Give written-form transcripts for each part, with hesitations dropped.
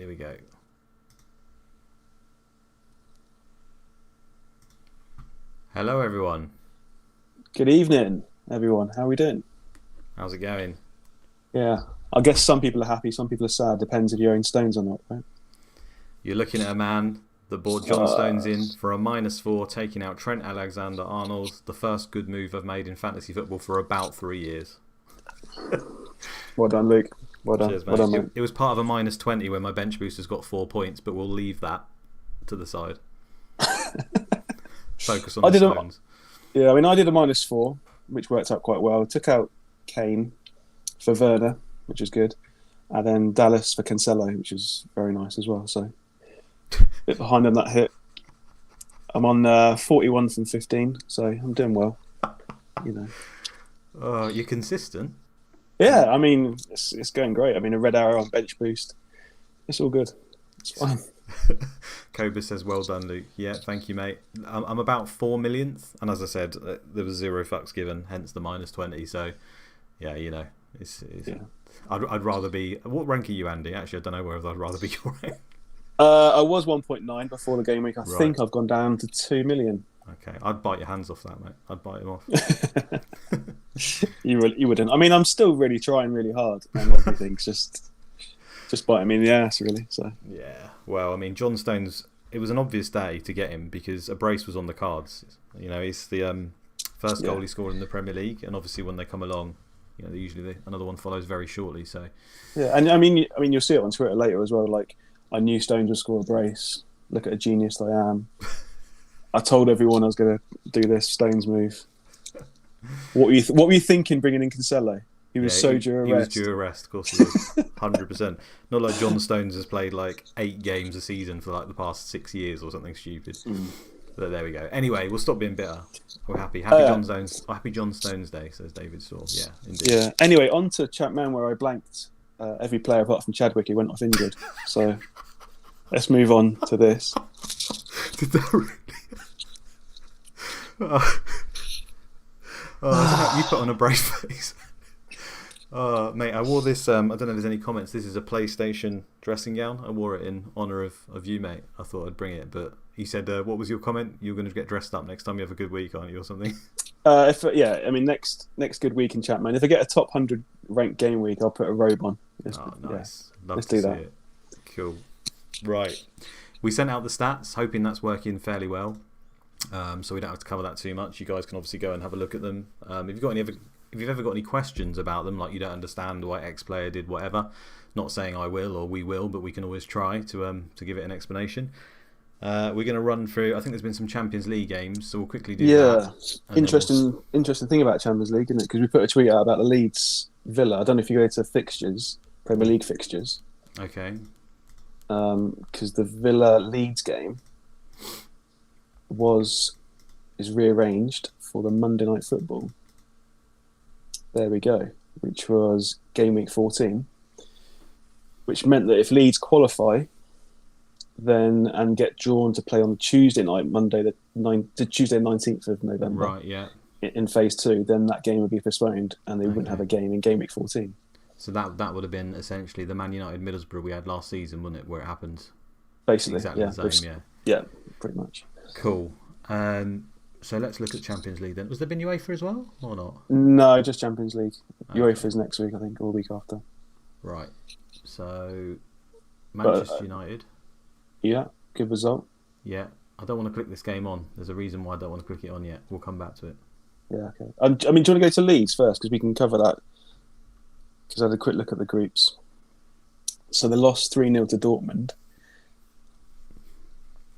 Here we go. Hello, everyone. Good evening, everyone. How are we doing? How's it going? Yeah, I guess some people are happy, some people are sad. Depends if you own Stones or not, right? You're looking at a man that brought John Stones in for a -4, taking out Trent Alexander-Arnold, the first good move I've made in fantasy football for about 3 years. Well done, Luke. Well done. Cheers, mate. Well done, mate. It was part of a -20 when my bench booster's got 4 points, but we'll leave that to the side. Focus on the Stones. Yeah, I mean, I did a -4, which worked out quite well. Took out Kane for Werner, which is good, and then Dallas for Cancelo, which is very nice as well. So, a bit behind on that hit. I'm on 41 from 15, so I'm doing well. You know. You're consistent. Yeah, I mean, it's going great. I mean, a red arrow on bench boost. It's all good. It's fine. Cobra says, well done, Luke. Yeah, thank you, mate. I'm about 4 millionth, and as I said, there was 0 fucks given, hence the -20. So, yeah, you know, yeah. I'd rather be. What rank are you, Andy? Actually, I don't know whether I'd rather be your rank. I was 1.9 before the game week. I Right. think I've gone down to 2 million. Okay, I'd bite your hands off that, mate. I'd bite them off. You wouldn't. I mean, I'm still really trying really hard, and everything's just biting me in the ass, really. So Yeah, well, I mean, John Stones. It was an obvious day to get him because a brace was on the cards. You know, he's the first goal he scored in the Premier League, and obviously when they come along, you know, usually another one follows very shortly. So yeah, and I mean, you'll see it on Twitter later as well. Like, I knew Stones would score a brace. Look at a genius I am. I told everyone I was going to do this Stones move. What were you thinking bringing in Cancelo? He was due arrest. He was due arrest, of course he was. 100%. Not like John Stones has played like 8 games a season for like the past 6 years or something stupid. But there we go. Anyway, we'll stop being bitter. We're happy. Happy John Stones Day, says David Saw. Yeah, indeed. Yeah. Anyway, on to ChampMan, where I blanked every player apart from Chadwick who went off injured. So let's move on to this. Did that really? You put on a brave face. Mate, I wore this. I don't know if there's any comments. This is a PlayStation dressing gown. I wore it in honour of you, mate. I thought I'd bring it, but he said, "What was your comment? You're going to get dressed up next time you have a good week, aren't you, or something?" I mean, next good week in ChampMan. If I get a top 100 ranked game week, I'll put a robe on. Nice. Yeah. Let's do that. It. Cool. Right. We sent out the stats, hoping that's working fairly well. So we don't have to cover that too much. You guys can obviously go and have a look at them. If you've ever got any questions about them, like you don't understand why X player did whatever, not saying I will or we will, but we can always try to give it an explanation. We're going to run through. I think there's been some Champions League games, so we'll quickly do that. Interesting thing about Champions League, isn't it? Because we put a tweet out about the Leeds Villa. I don't know if you go to fixtures, Premier League fixtures. Okay. Because the Villa Leeds game is rearranged for the Monday Night Football. There we go, which was Gameweek 14, which meant that if Leeds qualify, then and get drawn to play on Tuesday night, Tuesday 19th of November, right? Yeah. In Phase 2, then that game would be postponed, and they wouldn't have a game in Gameweek 14. So that would have been essentially the Man United Middlesbrough we had last season, wouldn't it? Where it happened. Basically, exactly the same. Yeah. Yeah, pretty much. Cool. So let's look at Champions League then. Was there been UEFA as well, or not? No, just Champions League. Okay. UEFA's next week, I think, or a week after. Right. So Manchester United. Yeah, good result. Yeah. I don't want to click this game on. There's a reason why I don't want to click it on yet. We'll come back to it. Yeah, okay. I mean, do you want to go to Leeds first? Because we can cover that. Because I had a quick look at the groups. So they lost 3-0 to Dortmund.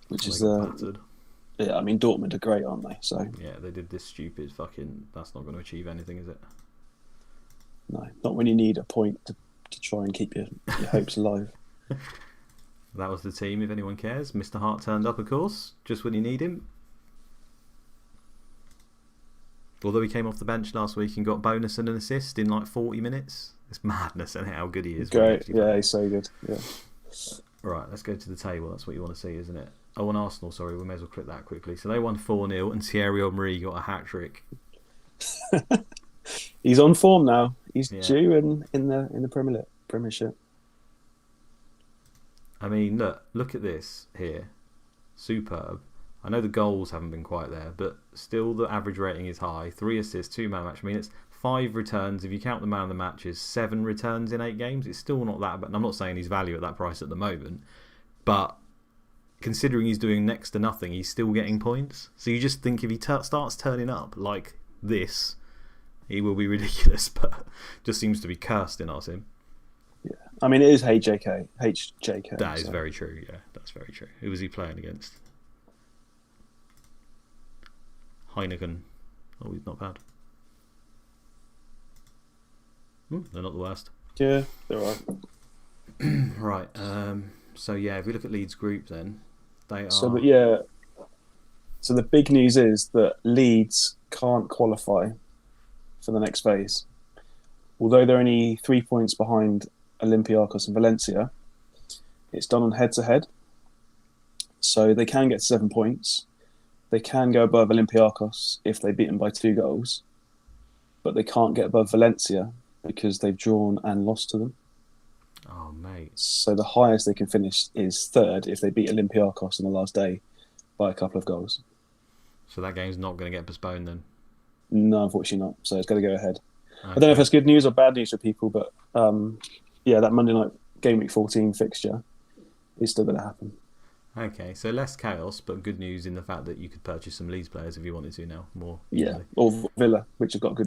Which is battered. Yeah, I mean, Dortmund are great, aren't they? So yeah, they did this stupid fucking. That's not going to achieve anything, is it? No, not when you need a point to try and keep your hopes alive. That was the team, if anyone cares. Mr. Hart turned up, of course, just when you need him. Although he came off the bench last week and got bonus and an assist in like 40 minutes. It's madness and how good he is. Great, yeah, he's so good. Yeah. Right, let's go to the table. That's what you want to see, isn't it? Oh, and Arsenal, sorry, we may as well click that quickly. So they won 4-0 and Thierry Henry got a hat-trick. He's on form now. He's due in the Premiership. I mean, look at this here. Superb. I know the goals haven't been quite there, but still the average rating is high. 3 assists, 2 man of the match. I mean, it's 5 returns. If you count the man of the matches, 7 returns in 8 games. It's still not that bad. And I'm not saying he's value at that price at the moment, but considering he's doing next to nothing, he's still getting points. So you just think if he starts turning up like this, he will be ridiculous, but just seems to be cursed in our sim. Yeah, I mean, it is HJK. That is very true, yeah. That's very true. Who was he playing against? Heineken. Oh, he's not bad. They're not the worst. Yeah, they're right. Right. So, yeah, if we look at Leeds group then, they are... So the big news is that Leeds can't qualify for the next phase. Although they're only 3 points behind Olympiacos and Valencia, it's done on head-to-head. So they can get 7 points. They can go above Olympiacos if they beat them by 2 goals. But they can't get above Valencia because they've drawn and lost to them. Oh, mate. So the highest they can finish is 3rd if they beat Olympiacos on the last day by a couple of goals. So that game's not going to get postponed then? No, unfortunately not. So it's going to go ahead. Okay. I don't know if that's good news or bad news for people, but that Monday night Gameweek 14 fixture is still going to happen. Okay, so less chaos, but good news in the fact that you could purchase some Leeds players if you wanted to now. More easily. Or Villa, which have got a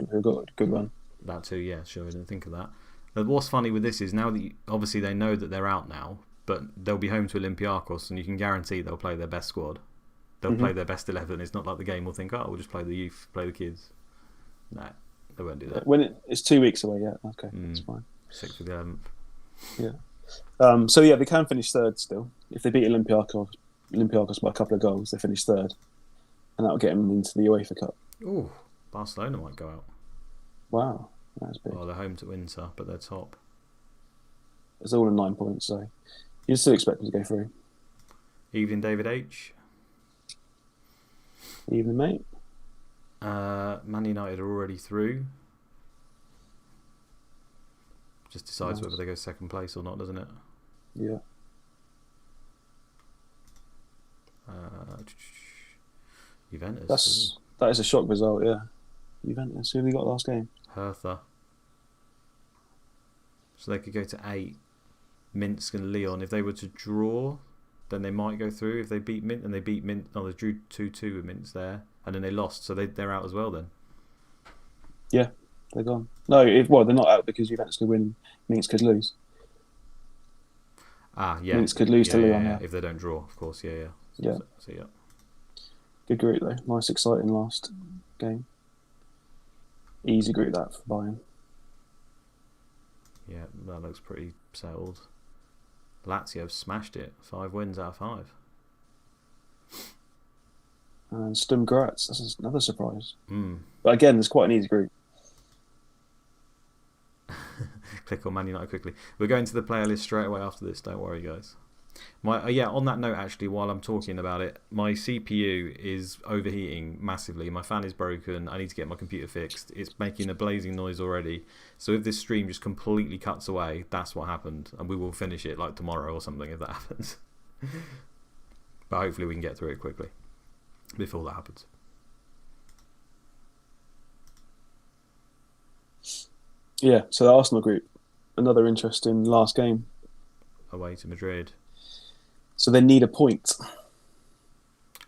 good run. That too, yeah, sure, I didn't think of that. But what's funny with this is now that obviously they know that they're out now, but they'll be home to Olympiacos, and you can guarantee they'll play their best squad. They'll play their best 11. It's not like the game will think, we'll just play the youth, play the kids. No, they won't do that. When it's 2 weeks away, yeah, okay, that's fine. 6th of the 11th. Yeah. They can finish 3rd still. If they beat Olympiacos by a couple of goals, they finish 3rd. And that'll get them into the UEFA Cup. Ooh, Barcelona might go out. Wow, that's big. Well, they're home to Inter, but they're top. It's all in 9 points, so you still expect them to go through. Evening, David H. Evening, mate. Man United are already through. Just decides whether they go 2nd place or not, doesn't it? Yeah. Juventus. That is a shock result, yeah. Juventus, who have they got last game? Hertha. So they could go to 8. Minsk and Lyon. If they were to draw, then they might go through. If they beat Mint, and they beat Mint, they drew 2-2 with Minsk there, and then they lost, so they're out as well then. Yeah, they're gone. No, they're not out because Juventus could win, Minsk could lose. Yeah. Minsk could lose to Lyon. Yeah. If they don't draw, of course, yeah. Yeah. So yeah. Good group though. Nice, exciting last game. Easy group that for Bayern. Yeah, that looks pretty settled. Lazio have smashed it. 5 wins out of 5. And Sturm Graz, that's another surprise. But again, there's quite an easy group. Click on Man United quickly. We're going to the player list straight away after this, don't worry guys. On that note actually, while I'm talking about it, my CPU is overheating massively. My fan is broken. I need to get my computer fixed. It's making a blazing noise already. So if this stream just completely cuts away, that's what happened. And we will finish it like tomorrow or something if that happens. But hopefully we can get through it quickly before that happens. Yeah, so the Arsenal group, another interesting last game. Away to Madrid. So they need a point.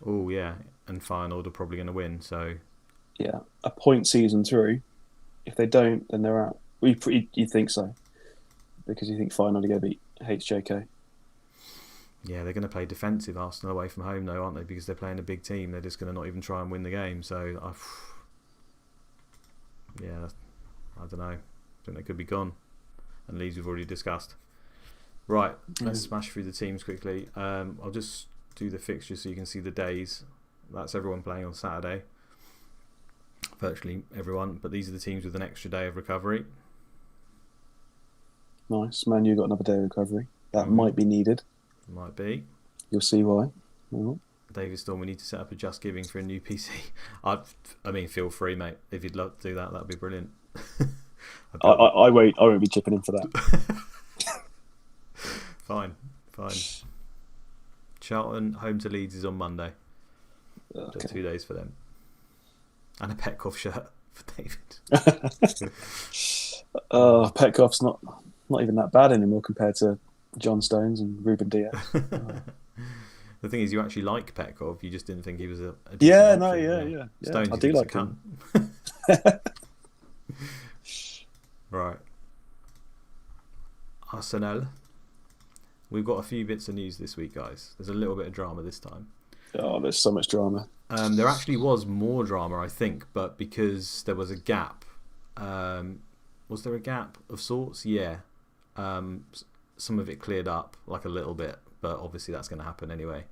Oh, yeah. And Feyenoord are probably going to win, so... Yeah, a point season through. If they don't, then they're out. You think so. Because you think Feyenoord are going to beat HJK. Yeah, they're going to play defensive Arsenal away from home, though, aren't they? Because they're playing a big team. They're just going to not even try and win the game. So, I don't know. I think they could be gone. And Leeds we've already discussed. Right, let's smash through the teams quickly. I'll just do the fixture so you can see the days. That's everyone playing on Saturday. Virtually everyone. But these are the teams with an extra day of recovery. Nice. Man, you got another day of recovery. That might be needed. Might be. You'll see why. David Storm, we need to set up a Just Giving for a new PC. I mean, feel free, mate. If you'd love to do that, that'd be brilliant. I won't be chipping in for that. Fine. Charlton, home to Leeds is on Monday. Okay. Got 2 days for them. And a Petkoff shirt for David. Petkoff's not even that bad anymore compared to John Stones and Ruben Diaz. The thing is, you actually like Petkov. You just didn't think he was a decent Yeah, option. no, yeah. Stones, I do like him. Right. Arsenal. We've got a few bits of news this week, guys. There's a little bit of drama this time. Oh, there's so much drama. There actually was more drama, I think, but because there was a gap. Was there a gap of sorts? Yeah. Some of it cleared up, like a little bit, but obviously that's going to happen anyway.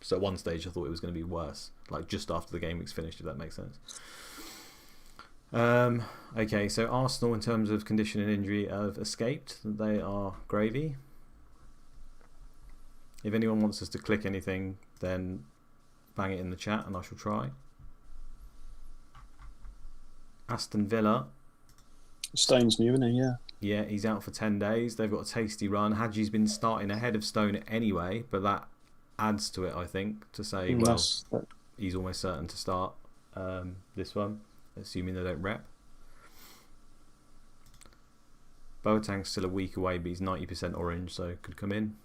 So at one stage I thought it was going to be worse, like just after the game week's finished, if that makes sense. Okay, so Arsenal, in terms of condition and injury, have escaped. They are gravy. If anyone wants us to click anything, then bang it in the chat and I shall try. Aston Villa. Stone's new, isn't he? Yeah. Yeah, he's out for 10 days. They've got a tasty run. Hadji's been starting ahead of Stone anyway, but that adds to it, I think, to say, he's almost certain to start this one, assuming they don't rep. Boateng's still a week away, but he's 90% orange, so could come in.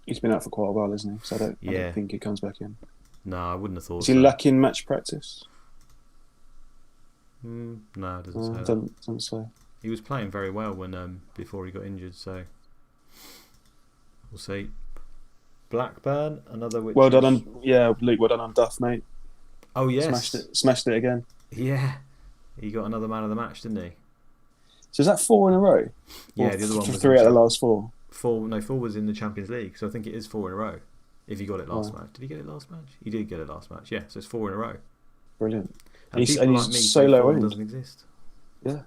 He's been out for quite a while, isn't he? So I don't think he comes back in. No, I wouldn't have thought so. Is he lacking match practice? No, it doesn't say that. Doesn't say. He was playing very well when before he got injured, so we'll see. Blackburn, another which well done on Luke. Well done on Duff, mate. Oh yes, smashed it again. Yeah, he got another man of the match, didn't he? So is that 4 in a row? Yeah, the other one was 3 out of the last 4. 4 was in the Champions League, so I think it is 4 in a row. If he got it last match, did he get it last match? He did get it last match. Yeah, so it's 4 in a row. Brilliant. And he's like me, so low end. Doesn't exist. Yeah.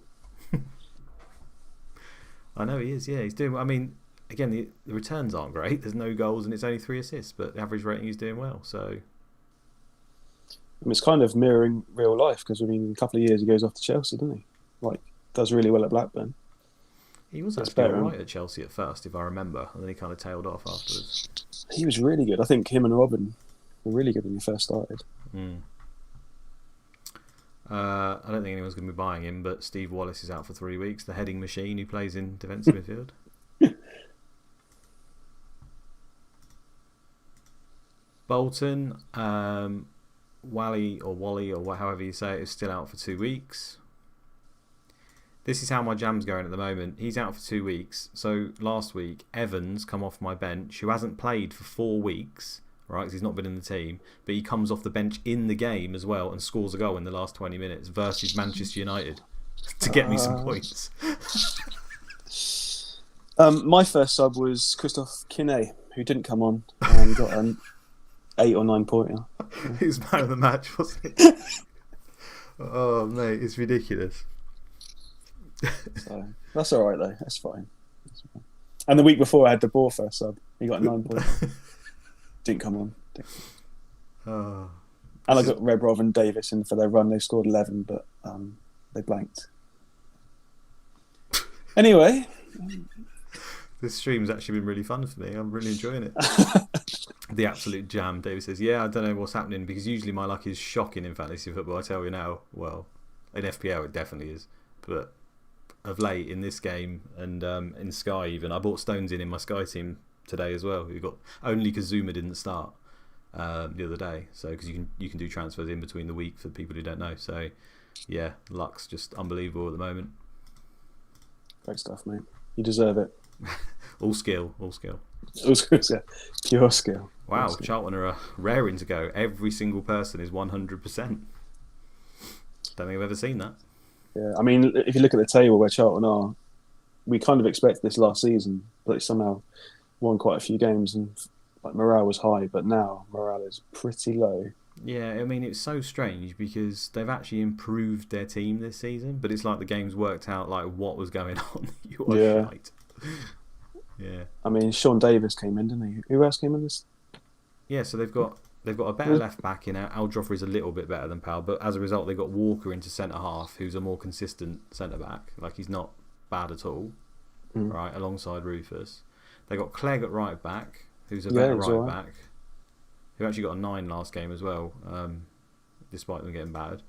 I know he is. Yeah, he's doing. I mean, again, the returns aren't great. There's no goals and it's only 3 assists, but the average rating is doing well. So it's kind of mirroring real life because in a couple of years he goes off to Chelsea, doesn't he? Like, does really well at Blackburn. He was actually all right at Chelsea at first, if I remember, and then he kind of tailed off afterwards. He was really good. I think him and Robin were really good when he first started. I don't think anyone's going to be buying him, but Steve Wallace is out for 3 weeks. The heading machine who plays in defensive midfield. Bolton, Wally or however you say it, is still out for 2 weeks. This is how my jam's going at the moment. He's out for 2 weeks. So last week, Evans come off my bench, who hasn't played for 4 weeks, right? Because he's not been in the team, but he comes off the bench in the game as well and scores a goal in the last 20 minutes versus Manchester United to get me some points. My first sub was Christophe Kiné, who didn't come on and got an 8 or 9 pointer. He was man of the match, wasn't he? Oh, mate, it's ridiculous. So, that's all right, though. That's fine. And the week before, I had De Boer first sub. He got a 9 pointer. Didn't come on. Oh, and I got Rebrov and Davis in for their run. They scored 11, but they blanked. Anyway. This stream's actually been really fun for me. I'm really enjoying it. The absolute jam. David says, yeah, I don't know what's happening because usually my luck is shocking in fantasy football. I tell you now, well, in FPL it definitely is. But of late in this game and in Sky even, I bought Stones in my Sky team today as well. We got only because Zuma didn't start the other day. So because you can do transfers in between the week for people who don't know. So yeah, luck's just unbelievable at the moment. Great stuff, mate. You deserve it. All skill. All skill, yeah. Pure skill. Wow, Pure skill. Charlton are raring to go. Every single person is 100%. Don't think I've ever seen that. Yeah, I mean, if you look at the table where Charlton are, we kind of expected this last season, but they somehow won quite a few games and like morale was high, but now morale is pretty low. Yeah, I mean, it's so strange because they've actually improved their team this season, but it's like the game's worked out like what was going on. You are right. Yeah. I mean, Sean Davis came in, didn't he? Who else came in this? Yeah, so they've got a better left back in it. Al Joffrey's a little bit better than Powell, but as a result, they got Walker into centre half, who's a more consistent centre back. Like he's not bad at all, right? Alongside Rufus, They got Clegg at right back, who's a Yeah, better he's right alright. back, who actually got a 9 last game as well, despite them getting battered.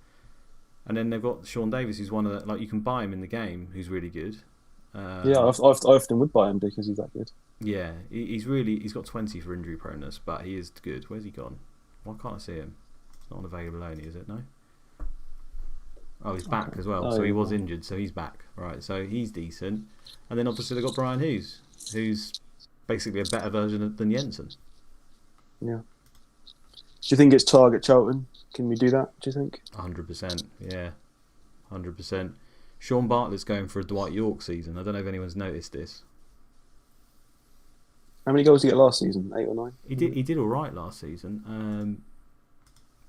And then they've got Sean Davis, who's one of the, like, you can buy him in the game, who's really good. Yeah, I often would buy him because he's that good. Yeah, he's got 20 for injury proneness, but he is good. Where's he gone? Why can't I see him? It's not on available only, is it? No. Oh, he's back as well. So he was injured, so he's back. Right, so he's decent. And then obviously they've got Brian Hughes, who's basically a better version than Jensen. Yeah. Do you think it's target Charlton? Can we do that, do you think? 100%, yeah. 100%. Sean Bartlett's going for a Dwight York season. I don't know if anyone's noticed this. How many goals did he get last season? 8 or 9? He did all right last season.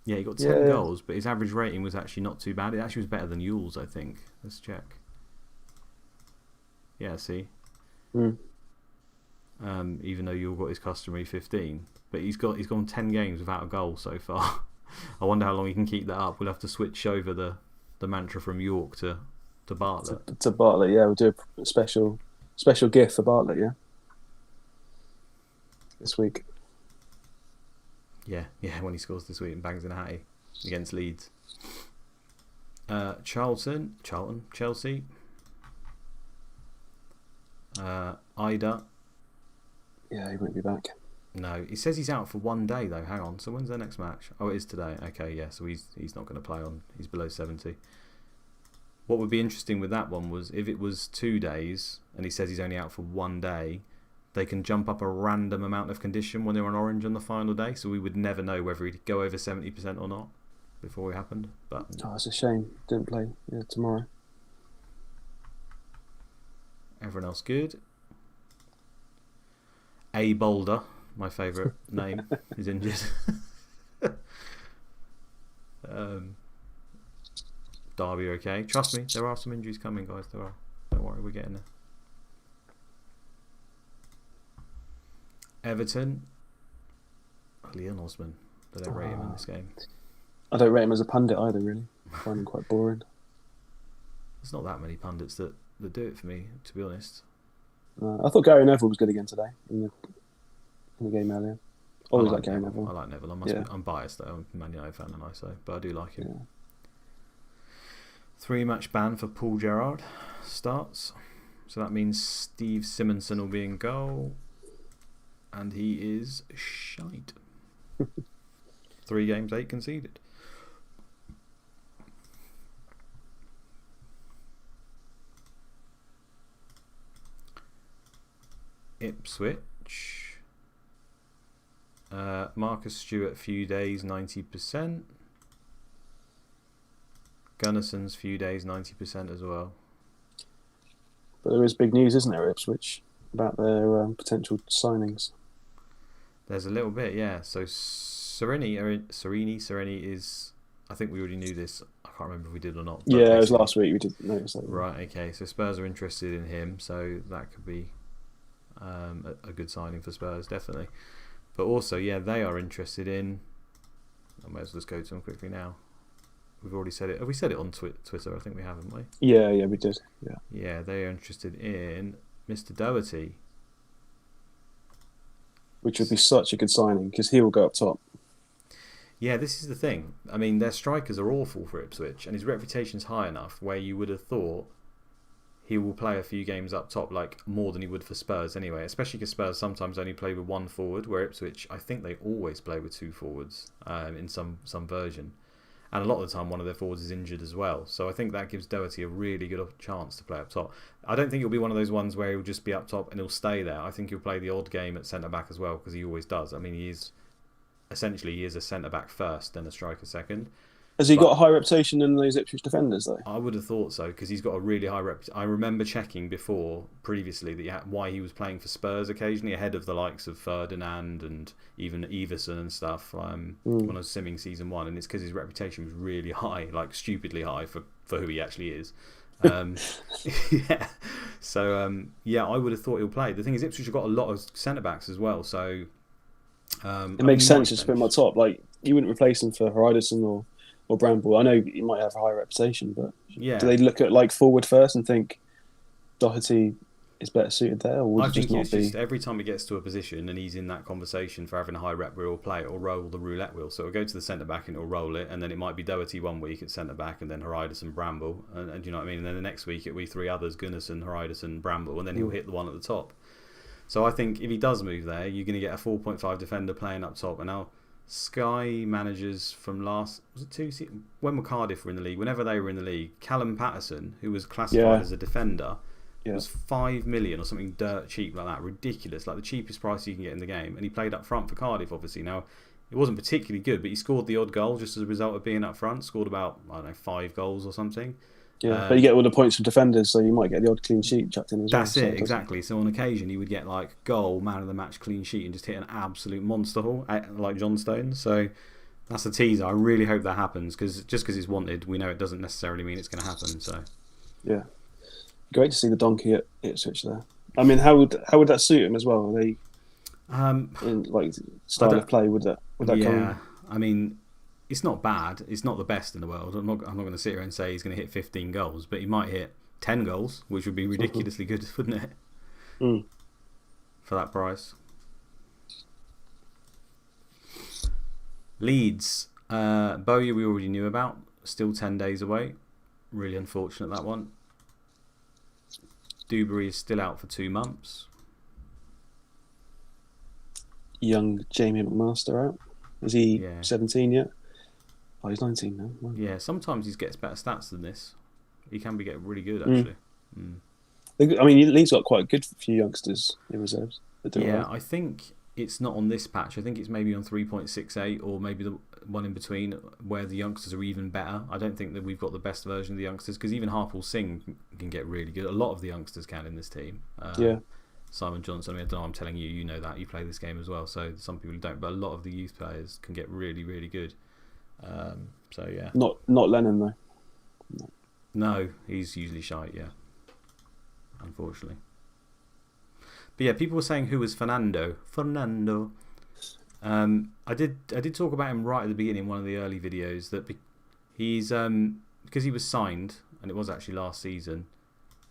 Yeah, he got 10 goals, but his average rating was actually not too bad. It actually was better than Yule's, I think. Let's check. Yeah, see? Mm. Even though Yule got his customary 15. But he's gone 10 games without a goal so far. I wonder how long he can keep that up. We'll have to switch over the mantra from York to Bartlett. To Bartlett, yeah. We'll do a special gift for Bartlett, yeah. This week. Yeah, when he scores this week and bangs in a hattie against Leeds. Charlton, Chelsea. Ida. Yeah, he won't be back. No, he says he's out for 1 day though. Hang on, so when's their next match? Oh, it is today. Okay, yeah, so he's not going to play on. He's below 70. What would be interesting with that one was if it was 2 days and he says he's only out for 1 day, they can jump up a random amount of condition when they're on orange on the final day, so we would never know whether he'd go over 70% or not before it happened. But it's a shame. Didn't play tomorrow. Everyone else good. A Boulder, my favourite name, is injured. Derby okay. Trust me, there are some injuries coming, guys. There are. Don't worry, we're getting there. Everton. Leon Osman. They don't rate him in this game. I don't rate him as a pundit either, really. I find him quite boring. There's not that many pundits that do it for me, to be honest. I thought Gary Neville was good again today in the game earlier. Always like Gary Neville. I like Neville. I'm biased though. I'm a Man United fan, and but I do like him. Yeah. 3-match ban for Paul Gerrard starts. So that means Steve Simonson will be in goal. And he is shite. 3 games, 8 conceded. Ipswich. Marcus Stewart, few days, 90%. Gunnarson's few days, 90% as well. But there is big news, isn't there, Ipswich, about their potential signings? There's a little bit, yeah. So Sereni is, I think we already knew this. I can't remember if we did or not. Yeah, it was last week we did notice that. Right, okay. So Spurs are interested in him, so that could be a good signing for Spurs, definitely. But also, yeah, they are interested in... I might as well just go to them quickly now. We've already said it. Have we said it on Twitter? I think we have, haven't we? Yeah, we did. Yeah, they are interested in Mr. Doherty. Which would be such a good signing because he will go up top. Yeah, this is the thing. I mean, their strikers are awful for Ipswich, and his reputation's high enough where you would have thought he will play a few games up top, like more than he would for Spurs anyway. Especially because Spurs sometimes only play with 1 forward, where Ipswich, I think they always play with 2 forwards in some version. And a lot of the time, one of their forwards is injured as well. So I think that gives Doherty a really good chance to play up top. I don't think it'll be one of those ones where he'll just be up top and he'll stay there. I think he'll play the odd game at centre-back as well, because he always does. I mean, he is a centre-back first, then a striker second. Has he got a high reputation than those Ipswich defenders, though? I would have thought so, because he's got a really high reputation. I remember checking previously that why he was playing for Spurs occasionally, ahead of the likes of Ferdinand and even Everson and stuff, when I was simming season 1, and it's because his reputation was really high, like stupidly high for who he actually is. Yeah. So, I would have thought he'll play. The thing is, Ipswich have got a lot of centre-backs as well, so... it makes sense just to put him on top. Like, you wouldn't replace him for Hariderson or Bramble. I know he might have a high reputation, but do they look at like forward first and think Doherty is better suited there, or would I it just think not it's be? just every time he gets to a position and he's in that conversation for having a high rep wheel play, it'll roll the roulette wheel. So it'll go to the centre back and it'll roll it, and then it might be Doherty one week at centre back, and then Haridas and Bramble, and you know what I mean. And then the next week it'll be three others: Gunnarsson, Haridas, and Bramble, and then he'll hit the one at the top. So I think if he does move there, you're going to get a 4.5 defender playing up top. And now Sky managers from last when were Cardiff were in the league? Whenever they were in the league, Callum Patterson, who was classified as a defender. It was 5 million or something dirt cheap like that, ridiculous, like the cheapest price you can get in the game. And he played up front for Cardiff, obviously. Now, it wasn't particularly good, but he scored the odd goal just as a result of being up front. Scored about, I don't know, 5 goals or something. Yeah, but you get all the points from defenders, so you might get the odd clean sheet chucked in as well. That's it, exactly. So on occasion, he would get like goal, man of the match, clean sheet, and just hit an absolute monster haul, like John Stones. So that's a teaser. I really hope that happens, because just because it's wanted, we know it doesn't necessarily mean it's going to happen. So yeah. Great to see the donkey at Ipswich there. I mean, how would that suit him as well? Are they in like style of play? Would that come? I mean, it's not bad. It's not the best in the world. I'm not going to sit here and say he's going to hit 15 goals, but he might hit 10 goals, which would be ridiculously good, wouldn't it? For that price. Leeds, Bowyer we already knew about. Still 10 days away. Really unfortunate, that one. Dewberry is still out for 2 months. Young Jamie McMaster out. Is he 17 yet? Oh, he's 19 now. Wow. Yeah, sometimes he gets better stats than this. He can be getting really good, actually. I mean, Leeds got quite a good few youngsters in reserves. Yeah, I think it's not on this patch. I think it's maybe on 3.68 or maybe the one in between where the youngsters are even better. I don't think that we've got the best version of the youngsters, because even Harpal Singh can get really good. A lot of the youngsters can in this team. Simon Johnson, I mean, I don't know, I'm telling you, you know that. You play this game as well, so some people don't. But a lot of the youth players can get really, really good. So, yeah. Not Lennon, though. No, he's usually shite, yeah. Unfortunately. But yeah, people were saying who was Fernando. I did talk about him right at the beginning in one of the early videos, that he's because he was signed, and it was actually last season,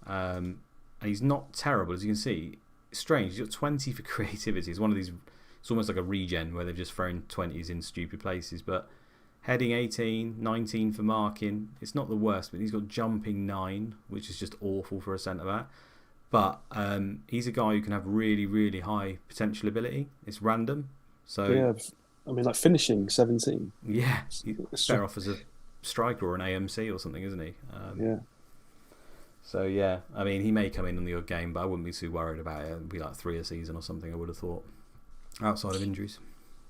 and he's not terrible, as you can see. It's strange, he's got 20 for creativity. It's one of these, it's almost like a regen where they've just thrown 20s in stupid places, but heading 18, 19 for marking. It's not the worst, but he's got jumping 9, which is just awful for a centre-back. But he's a guy who can have really, really high potential ability. It's random. So yeah, I mean, like finishing 17. Yeah, he's better off as a striker or an AMC or something, isn't he? Yeah. So yeah, I mean, he may come in on the odd game, but I wouldn't be too worried about it. It'd be like 3 a season or something, I would have thought, outside of injuries.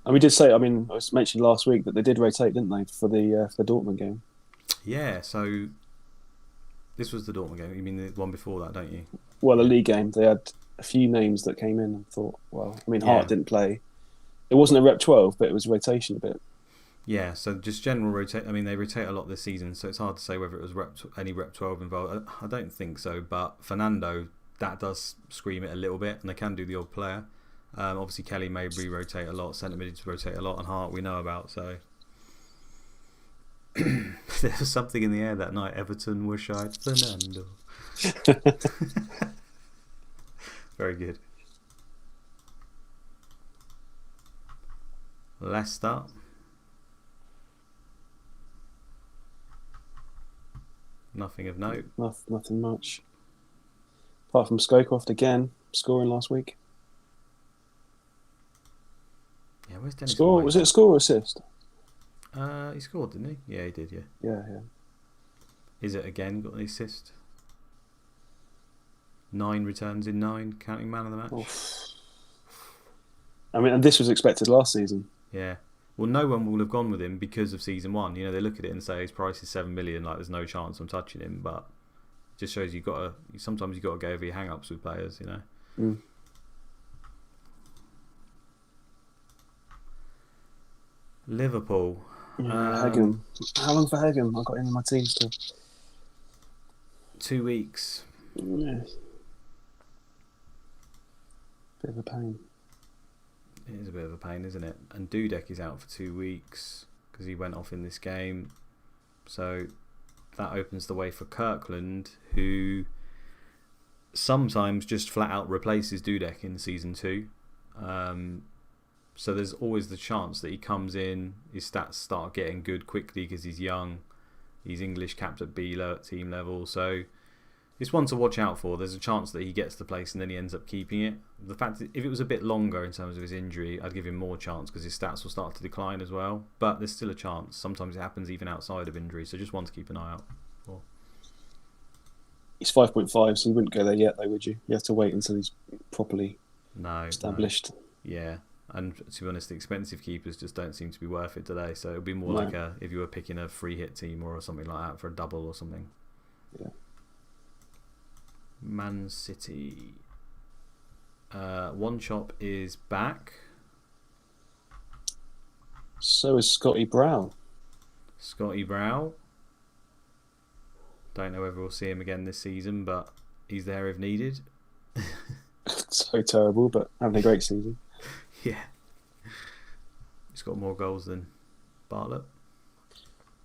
And we did say, I mean, I was mentioned last week that they did rotate, didn't they, for the Dortmund game? Yeah, so this was the Dortmund game. You mean the one before that, don't you? Well, the league game, they had a few names that came in and thought, well, I mean, Hart didn't play. It wasn't a rep 12, but it was rotation a bit. Yeah, so just general rotate. I mean, they rotate a lot this season, so it's hard to say whether it was any rep 12 involved. I don't think so, but Fernando, that does scream it a little bit, and they can do the odd player. Obviously, Kelly Mabry rotate a lot, centre mids rotate a lot, and Hart we know about. So there was something in the air that night. Everton were shy. Fernando. Very good. Leicester. Nothing of note. Nothing much. Apart from Scowcroft again, scoring last week. Yeah, where's Dennis Score? White? Was it a score or assist? He scored, didn't he? Yeah, he did, yeah. Yeah. Is it again got the assist? 9 returns in 9, counting man of the match. Oof. I mean, and this was expected last season. Yeah. Well, no one will have gone with him because of season 1. You know, they look at it and say his price is 7 million. Like, there's no chance I'm touching him. But it just shows sometimes you've got to go over your hang-ups with players. You know. Mm. Liverpool. Hagen. How long for Hagen? I got him in my team still. 2 weeks. Yeah. Bit of a pain. It is a bit of a pain, isn't it? And Dudek is out for 2 weeks because he went off in this game. So that opens the way for Kirkland, who sometimes just flat out replaces Dudek in season 2. So there's always the chance that he comes in, his stats start getting good quickly because he's young, he's English capped at team level. So it's one to watch out for. There's a chance that he gets the place and then he ends up keeping it. The fact that if it was a bit longer in terms of his injury, I'd give him more chance because his stats will start to decline as well. But there's still a chance. Sometimes it happens even outside of injury. So just one to keep an eye out for. He's 5.5, so you wouldn't go there yet, though, would you? You have to wait until he's properly established. No. Yeah. And to be honest, the expensive keepers just don't seem to be worth it today. So it would be more like if you were picking a free hit team or something like that for a double or something. Yeah. Man City. One Chop is back. So is Scotty Brown. Scotty Brow. Don't know whether we'll see him again this season, but he's there if needed. So terrible, but having a great season. Yeah. He's got more goals than Bartlett.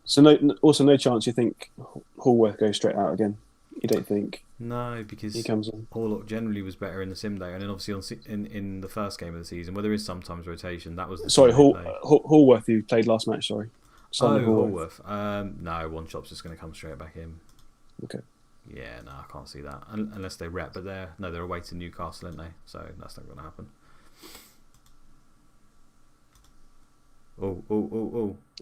So no chance you think Hallworth goes straight out again? You don't think? No, because he comes in. Horlock generally was better in the sim day, and then obviously in the first game of the season, where there is sometimes rotation. That was the Hallworth who played last match. Sorry. Hallworth. No, One Chop's just going to come straight back in. Okay. Yeah, no, I can't see that unless they rep. But they're away to Newcastle, aren't they? So that's not going to happen.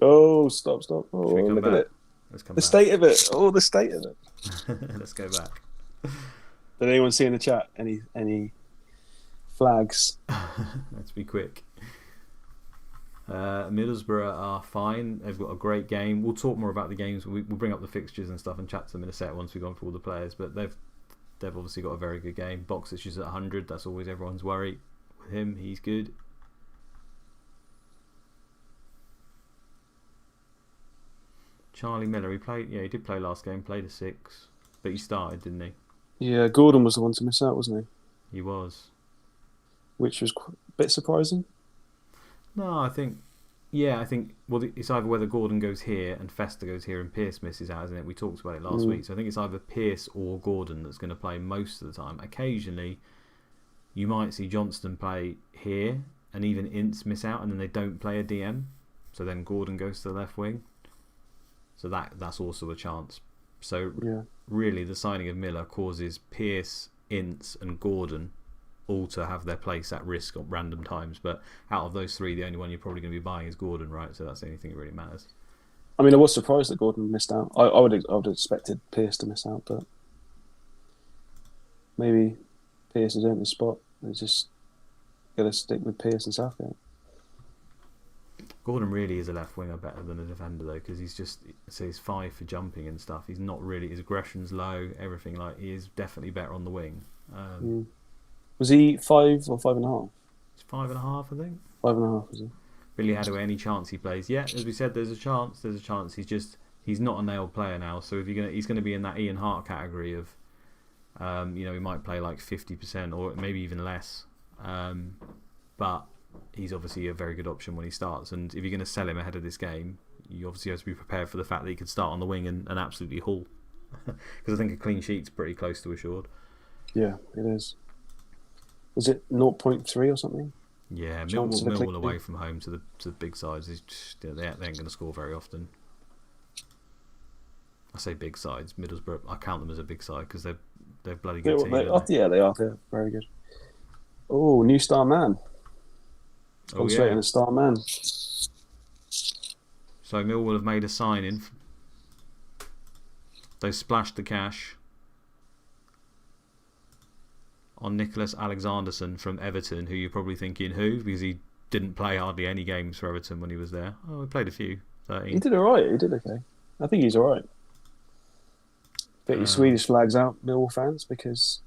Oh, stop. Oh, look at it. Let's come the back. State of it. Oh, the state of it. Let's go back. Did anyone see in the chat any flags? Let's be quick. Middlesbrough are fine. They've got a great game. We'll talk more about the games. We'll bring up the fixtures and stuff and chat to them in a sec once we've gone through all the players. But they've obviously got a very good game. Boxic is at 100. That's always everyone's worry with him. He's good. Charlie Miller, he did play last game, played a 6, but he started, didn't he? Yeah, Gordon was the one to miss out, wasn't he? He was. Which was a bit surprising. No, I think, well, it's either whether Gordon goes here and Fester goes here and Pearce misses out, isn't it? We talked about it last week. So I think it's either Pearce or Gordon that's going to play most of the time. Occasionally, you might see Johnston play here and even Ince miss out and then they don't play a DM. So then Gordon goes to the left wing. So that's also a chance. So really, the signing of Miller causes Pearce, Ince, and Gordon all to have their place at risk at random times. But out of those three, the only one you're probably going to be buying is Gordon, right? So that's the only thing that really matters. I mean, I was surprised that Gordon missed out. I would have expected Pearce to miss out, but maybe Pearce has earned the spot. They just got to stick with Pearce and Southgate. Gordon really is a left winger better than a defender though, because he's 5 for jumping and stuff. He's not really, his aggression's low, everything. Like, he is definitely better on the wing. Was he 5 or 5.5? It's 5.5, I think. 5.5, was he? Really had any chance he plays. Yeah, as we said, there's a chance. He's not a nailed player now. So if he's going to be in that Ian Hart category of, he might play like 50% or maybe even less. But he's obviously a very good option when he starts. And if you're going to sell him ahead of this game, you obviously have to be prepared for the fact that he could start on the wing and absolutely haul. Because I think a clean sheet's pretty close to assured. Yeah, it is. Was it 0.3 or something? Yeah, Millwall away from home to the big sides. They ain't going to score very often. I say big sides. Middlesbrough, I count them as a big side because they're bloody good team. They are. They're very good. Oh, new star man. Concentrating a star man. So Millwall have made a sign-in. They splashed the cash on Nicholas Alexanderson from Everton, who you're probably thinking who, because he didn't play hardly any games for Everton when he was there. Oh, he played a few. 13. He did alright. He did okay. I think he's alright. Get your Swedish flags out, Millwall fans, because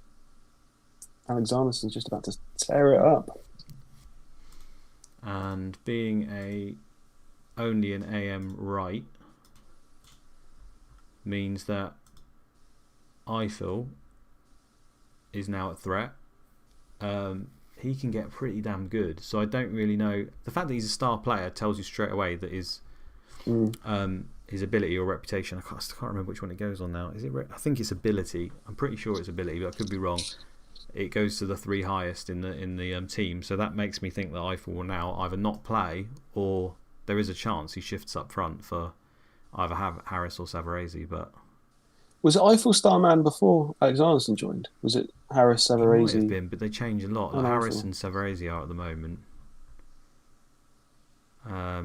Alexanderson's just about to tear it up. And being only an AM right means that Eiffel is now at threat. He can get pretty damn good. So I don't really know. The fact that he's a star player tells you straight away that his ability or reputation. I can't remember which one it goes on now. Is it? I think it's ability. I'm pretty sure it's ability, but I could be wrong. It goes to the 3 highest in the team, so that makes me think that Eiffel will now either not play, or there is a chance he shifts up front for either Harris or Savarese. But was it Eiffel Starman before Alexanderson joined? Was it Harris, he might have Savarese? been, but they change a lot. Like Harris and Savarese are at the moment,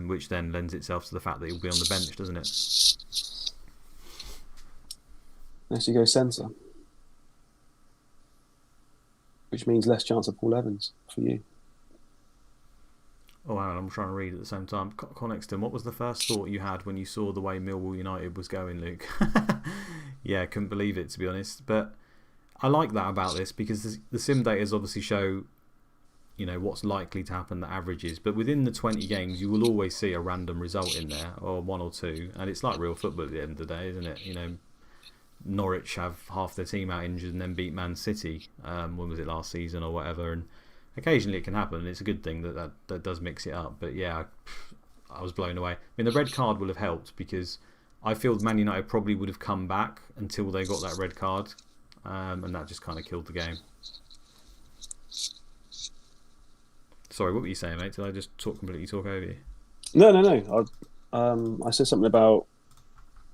which then lends itself to the fact that he'll be on the bench, doesn't it? Unless you go centre, which means less chance of Paul Evans for you. Oh, hang on, I'm trying to read at the same time. Connexton, what was the first thought you had when you saw the way Millwall United was going, Luke? Yeah, couldn't believe it, to be honest. But I like that about this, because the sim data obviously show, what's likely to happen, the averages. But within the 20 games, you will always see a random result in there, or 1 or 2. And it's like real football at the end of the day, isn't it? Norwich have half their team out injured and then beat Man City. When was it, last season or whatever? And occasionally it can happen. It's a good thing that does mix it up. But yeah, I was blown away. I mean, the red card will have helped, because I feel Man United probably would have come back until they got that red card, and that just kind of killed the game. Sorry, what were you saying, mate? Did I just completely talk over you? No. I said something about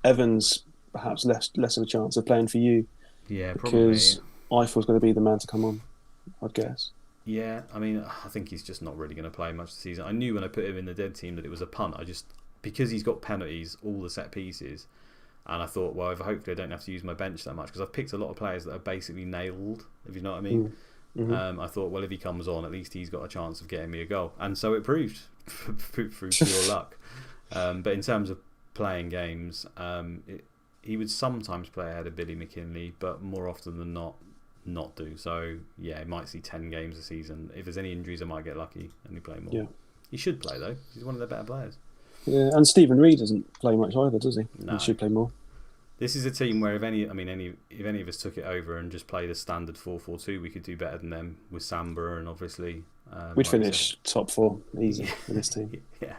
Evans perhaps less of a chance of playing for you. Yeah, probably. Because Eiffel's going to be the man to come on, I'd guess. Yeah, I mean, I think he's just not really going to play much this season. I knew when I put him in the dead team that it was a punt. Because he's got penalties, all the set pieces, and I thought, well, hopefully I don't have to use my bench that much, because I've picked a lot of players that are basically nailed, if you know what I mean. Mm-hmm. I thought, well, if he comes on, at least he's got a chance of getting me a goal. And so it proved through pure luck. But in terms of playing games, he would sometimes play ahead of Billy McKinley, but more often than not do. So, yeah, he might see 10 games a season. If there's any injuries, I might get lucky and he play more. Yeah. He should play, though. He's one of the better players. Yeah, and Stephen Reid doesn't play much either, does he? No. He should play more. This is a team where if any of us took it over and just played a standard 4-4-2, we could do better than them with Samba, and obviously we'd finish top 4 easy in this team. Yeah,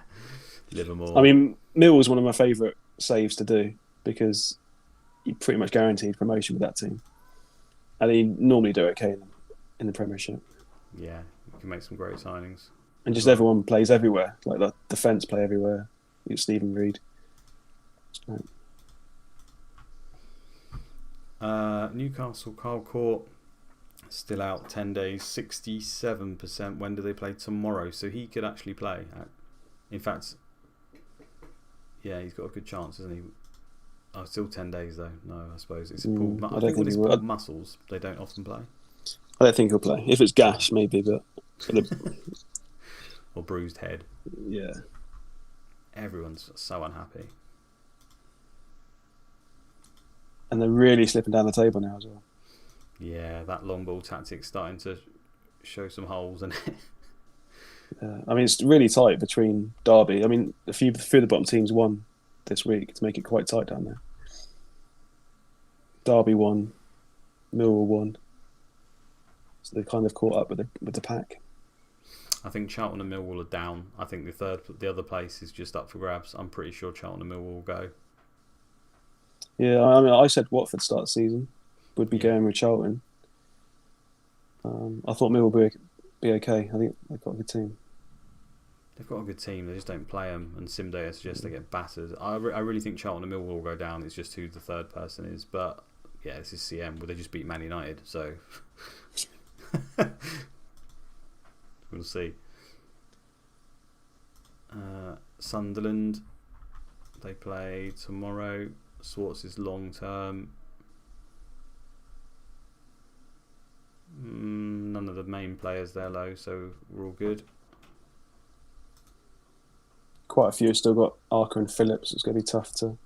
Livermore. I mean, Mill's one of my favourite saves to do, because you pretty much guaranteed promotion with that team, and they normally do okay in the Premiership. Yeah, you can make some great signings, and just everyone plays everywhere. Like the defence play everywhere. It's Stephen Reid. Right. Newcastle, Carl Court, still out 10 days, 67%. When do they play? Tomorrow. So he could actually play. In fact, yeah, he's got a good chance, isn't he? Oh, still 10 days though. No, I suppose it's pulled. I think when it's pulled muscles, they don't often play. I don't think he'll play. If it's gash, maybe, but or bruised head. Yeah. Everyone's so unhappy. And they're really slipping down the table now as well. Yeah, that long ball tactic's starting to show some holes in it. I mean, it's really tight between Derby. I mean, a few of the bottom teams won this week to make it quite tight down there. Derby won, Millwall won. So they kind of caught up with the pack. I think Charlton and Millwall are down. I think the other place is just up for grabs. I'm pretty sure Charlton and Millwall will go. Yeah, I mean, I said Watford start the season would be going with Charlton. I thought Millwall would be okay. I think they've got a good team. They've got a good team. They just don't play them, and sim data suggests they get battered. I really think Charlton and Millwall will go down. It's just who the third person is. But yeah, this is CM. Well, they just beat Man United, so we'll see. Sunderland, they play tomorrow. Swartz is long term. None of the main players there low, so we're all good. Quite a few still got Arca and Phillips. It's going to be tough to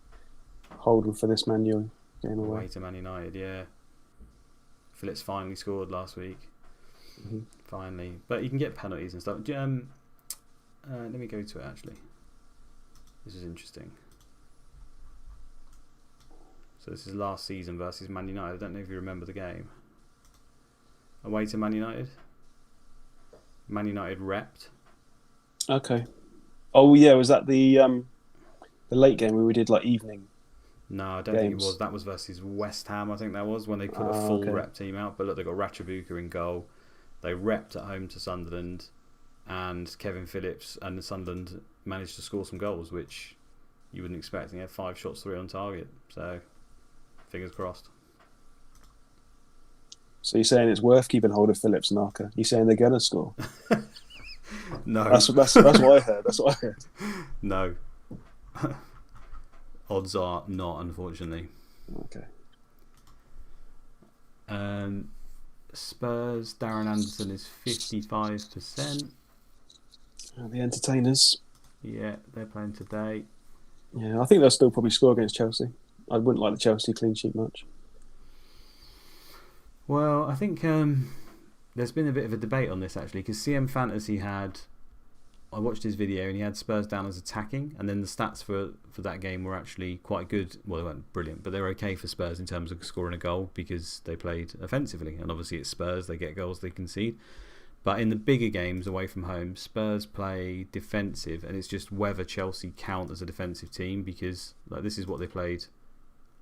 hold them for this Man U game away. To Man United, yeah. Phillips finally scored last week. Mm-hmm. Finally, but you can get penalties and stuff. Let me go to it actually. This is interesting. So this is last season versus Man United. I don't know if you remember the game. Away to Man United. Man United repped. Okay. Oh yeah, was that the the late game where we did like evening No, I don't think it was. games? That was versus West Ham, I think that was, when they put a Oh, full okay. rep team out. But look, they got Ratchabuka in goal. They repped at home to Sunderland, and Kevin Phillips and Sunderland managed to score some goals, which you wouldn't expect. And he had 5 shots, 3 on target. So, fingers crossed. So you're saying it's worth keeping hold of Phillips and Arca? You're saying they're gonna score? No. That's what I heard. That's what I heard. No. Odds are not, unfortunately. Okay. Spurs, Darren Anderson is 55%. The entertainers. Yeah, they're playing today. Yeah, I think they'll still probably score against Chelsea. I wouldn't like the Chelsea clean sheet much. Well, I think there's been a bit of a debate on this actually, because CM Fantasy had. I watched his video and he had Spurs down as attacking, and then the stats for that game were actually quite good. Well, they weren't brilliant, but they were okay for Spurs in terms of scoring a goal because they played offensively, and obviously it's Spurs, they get goals, they concede. But in the bigger games away from home, Spurs play defensive, and it's just whether Chelsea count as a defensive team, because like this is what they played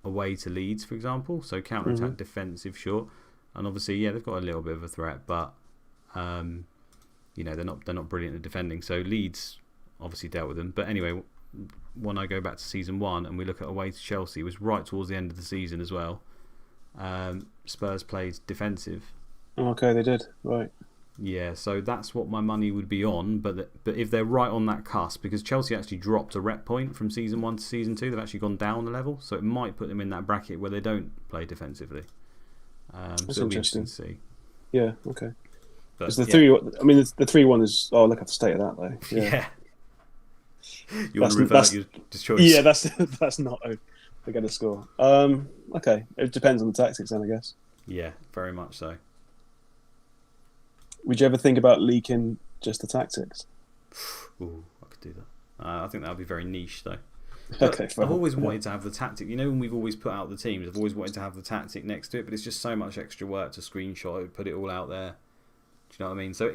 away to Leeds, for example. So counter-attack, defensive, short, and obviously yeah, they've got a little bit of a threat, but you know, they're not brilliant at defending. So Leeds obviously dealt with them. But anyway, when I go back to season 1 and we look at away to Chelsea, it was right towards the end of the season as well. Spurs played defensive. Okay, they did. Right. Yeah, so that's what my money would be on. But if they're right on that cusp, because Chelsea actually dropped a rep point from season 1 to season 2, they've actually gone down a level. So it might put them in that bracket where they don't play defensively. That's so it'll be interesting interesting to see. Yeah. Okay. But, the 3. I mean, the 3-1 is. Oh, look at the state of that though. Yeah. You want to revert your choice? Yeah, that's not. They're going to score. Okay, it depends on the tactics then, I guess. Yeah, very much so. Would you ever think about leaking just the tactics? Ooh, I could do that. I think that would be very niche though. Okay, fine. I've always wanted to have the tactic. You know, when we've always put out the teams, I've always wanted to have the tactic next to it, but it's just so much extra work to screenshot it, put it all out there. Do you know what I mean? So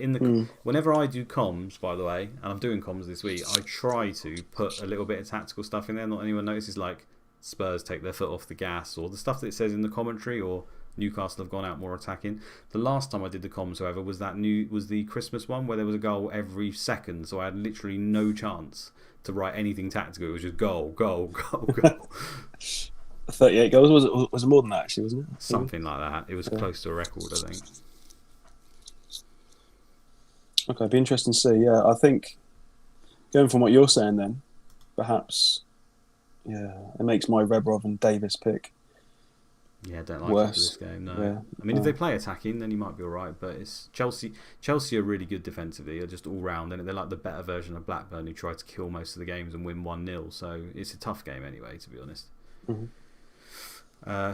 whenever I do comms, by the way, and I'm doing comms this week, I try to put a little bit of tactical stuff in there. Not anyone notices, like Spurs take their foot off the gas, or the stuff that it says in the commentary, or Newcastle have gone out more attacking. The last time I did the comms, however, was the Christmas one where there was a goal every second, so I had literally no chance to write anything tactical. It was just goal, goal, goal, goal. 38 goals was it more than that actually, wasn't it? Something like that. It was close to a record, I think. Okay, it'd be interesting to see. Yeah, I think going from what you're saying, then perhaps, yeah, it makes my Rebrov and Davis pick. Yeah, I don't like worse. it for this game. No, Yeah. I mean if they play attacking, then you might be all right. But it's Chelsea. Chelsea are really good defensively. They're just all round, and they're like the better version of Blackburn, who try to kill most of the games and win 1-0. So it's a tough game anyway, to be honest.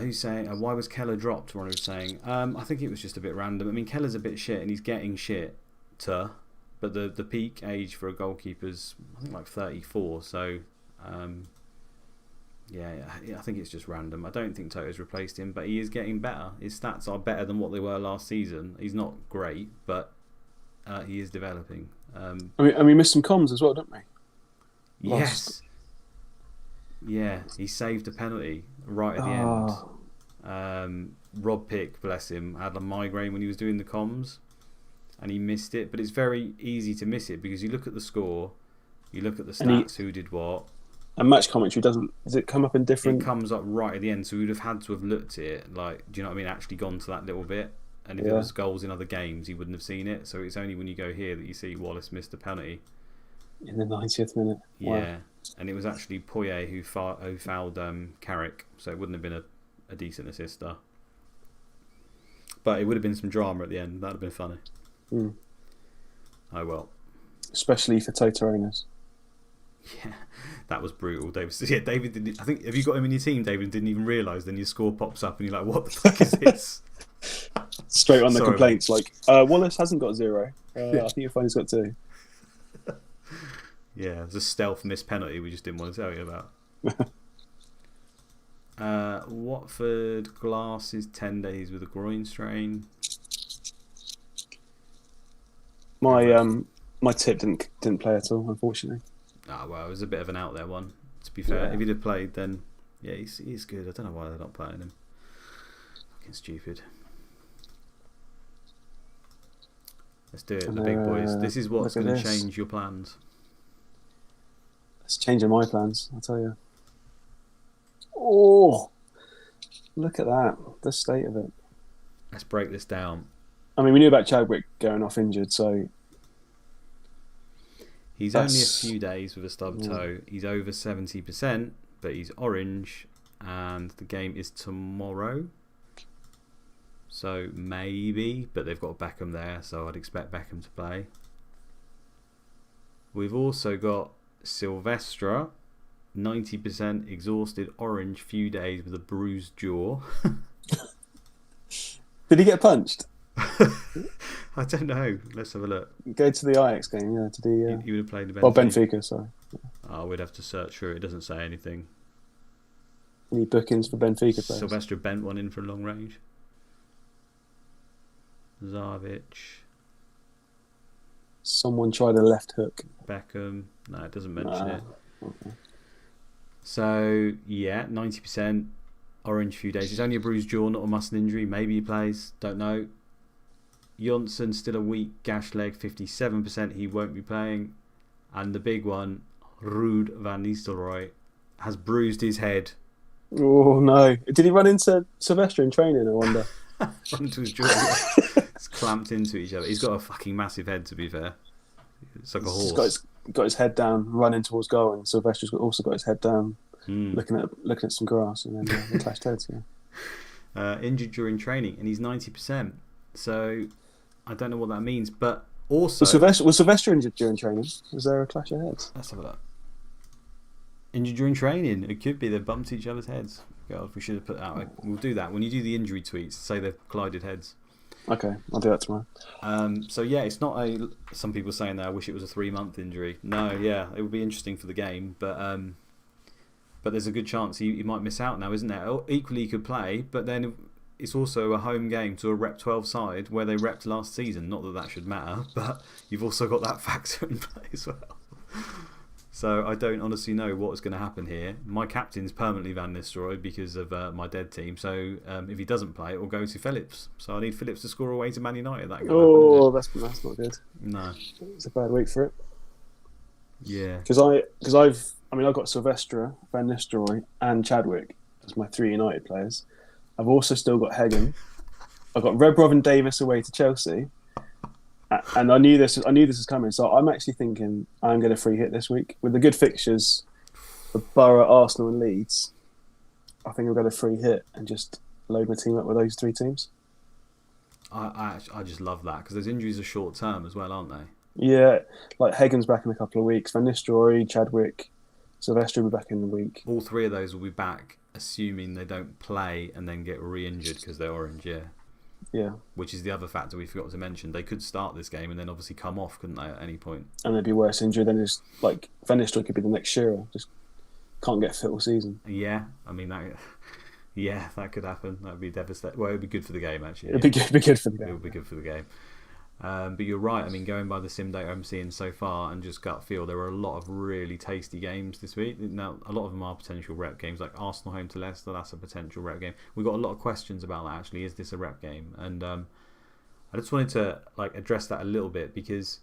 Who's saying why was Keller dropped? Ronnie was saying. I think it was just a bit random. I mean, Keller's a bit shit, and he's getting shit. But the peak age for a goalkeeper's I think like 34. So yeah, I think it's just random. I don't think Toto's replaced him, but he is getting better. His stats are better than what they were last season. He's not great, but he is developing. And we missed some comms as well, didn't we? Yes. Yeah, he saved a penalty right at the end. Rob Pick, bless him, had a migraine when he was doing the comms, and he missed it. But it's very easy to miss it because you look at the score, you look at the stats, who did what. And match commentary does it come up in different? It comes up right at the end, so we would have had to have looked at it. Like, do you know what I mean? Actually gone to that little bit. And if there was goals in other games, he wouldn't have seen it. So it's only when you go here that you see Wallace missed a penalty in the 90th minute. Yeah, and it was actually Poyet who fouled Carrick, so it wouldn't have been a decent assister. But it would have been some drama at the end. That'd have been funny. Oh well. Especially for Toto owners. Yeah, that was brutal. David didn't. I think, have you got him in your team, David, and didn't even realise? Then your score pops up and you're like, "What the fuck is this?" Straight on the complaints, like Wallace hasn't got 0. I think you'll find he's got 2. Yeah, it's a stealth missed penalty we just didn't want to tell you about. Watford Glass is 10 days with a groin strain. My tip didn't play at all, unfortunately. Well, it was a bit of an out there one, to to be fair. Yeah. If he'd have played, then yeah, he's good. I don't know why they're not playing him. Fucking stupid. Let's do it, And the big boys. This is what's look at going to this. change your plans. It's changing my plans, I'll tell you. Oh, look at that. The state of it. Let's break this down. I mean, we knew about Chadwick going off injured, so He's only a few days with a stub toe. He's over 70%, but he's orange, and the game is tomorrow. So maybe, but they've got Beckham there, so I'd expect Beckham to play. We've also got Silvestre, 90% exhausted, orange, few days with a bruised jaw. Did he get punched? I don't know. Let's have a look. Go to the Ajax game, yeah. Did he? He would have played the Benfica. Well, Benfica, sorry. Oh, we'd have to search through it. It doesn't say anything. Any bookings for Benfica players? Silvestre bent one in for long range. Zavic. Someone tried a left hook. Beckham. No, it doesn't mention it. Okay. So, yeah, 90%. Orange few days. It's only a bruised jaw, not a muscle injury. Maybe he plays. Don't know. Johnson still a weak gash leg, 57%. He won't be playing. And the big one, Ruud van Nistelrooy, has bruised his head. Oh no! Did he run into Sylvester in training? I wonder. Run into his jaw. It's clamped into each other. He's got a fucking massive head, to be fair. It's like a horse. He's got his head down, running towards goal, and Sylvester's also got his head down, looking at some grass, and then they clashed heads. Yeah. Injured during training, and he's 90%. So I don't know what that means, but also was Sylvester injured during training? Was there a clash of heads? Let's have a look. Injured during training. It could be they bumped each other's heads. God, we should have put that out. We'll do that. When you do the injury tweets, say they've collided heads. Okay, I'll do that tomorrow. So yeah, it's not a... Some people saying that I wish it was a 3-month injury. No, yeah, it would be interesting for the game, but there's a good chance he might miss out now, isn't there? Equally, he could play, but then it's also a home game to a Rep 12 side where they repped last season. Not that that should matter, but you've also got that factor in play as well. So I don't honestly know what's going to happen here. My captain's permanently Van Nistelrooy because of my dead team. So if he doesn't play, it will go to Phillips. So I need Phillips to score away to Man United. That That's not good. No, it's a bad week for it. Yeah, because I've got Silvestre, Van Nistelrooy, and Chadwick as my 3 United players. I've also still got Hagen. I've got Rebrov and Davis away to Chelsea. And I knew this was coming, so I'm actually thinking I'm going to free hit this week with the good fixtures for Borough, Arsenal, and Leeds. I think I'm going to free hit and just load my team up with those 3 teams. I just love that because those injuries are short term as well, aren't they? Yeah, like Hagen's back in a couple of weeks. Van Nistelrooy, Chadwick, Sylvester will be back in the week. All 3 of those will be back, assuming they don't play and then get re-injured because they're orange. Yeah. Which is the other factor we forgot to mention. They could start this game and then obviously come off, couldn't they, at any point? And they'd be worse injured than just like Van Nistelrooy could be the next Shearer. Just can't get fit all season. Yeah, I mean that could happen. That would be devastating. Well, it would be good for the game actually. It'd be good for the game. It would be good for the game. But you're right. I mean, going by the sim data I'm seeing so far and just gut feel, there are a lot of really tasty games this week. Now, a lot of them are potential rep games, like Arsenal home to Leicester. That's a potential rep game. We've got a lot of questions about that. Actually, is this a rep game? And I just wanted to address that a little bit because,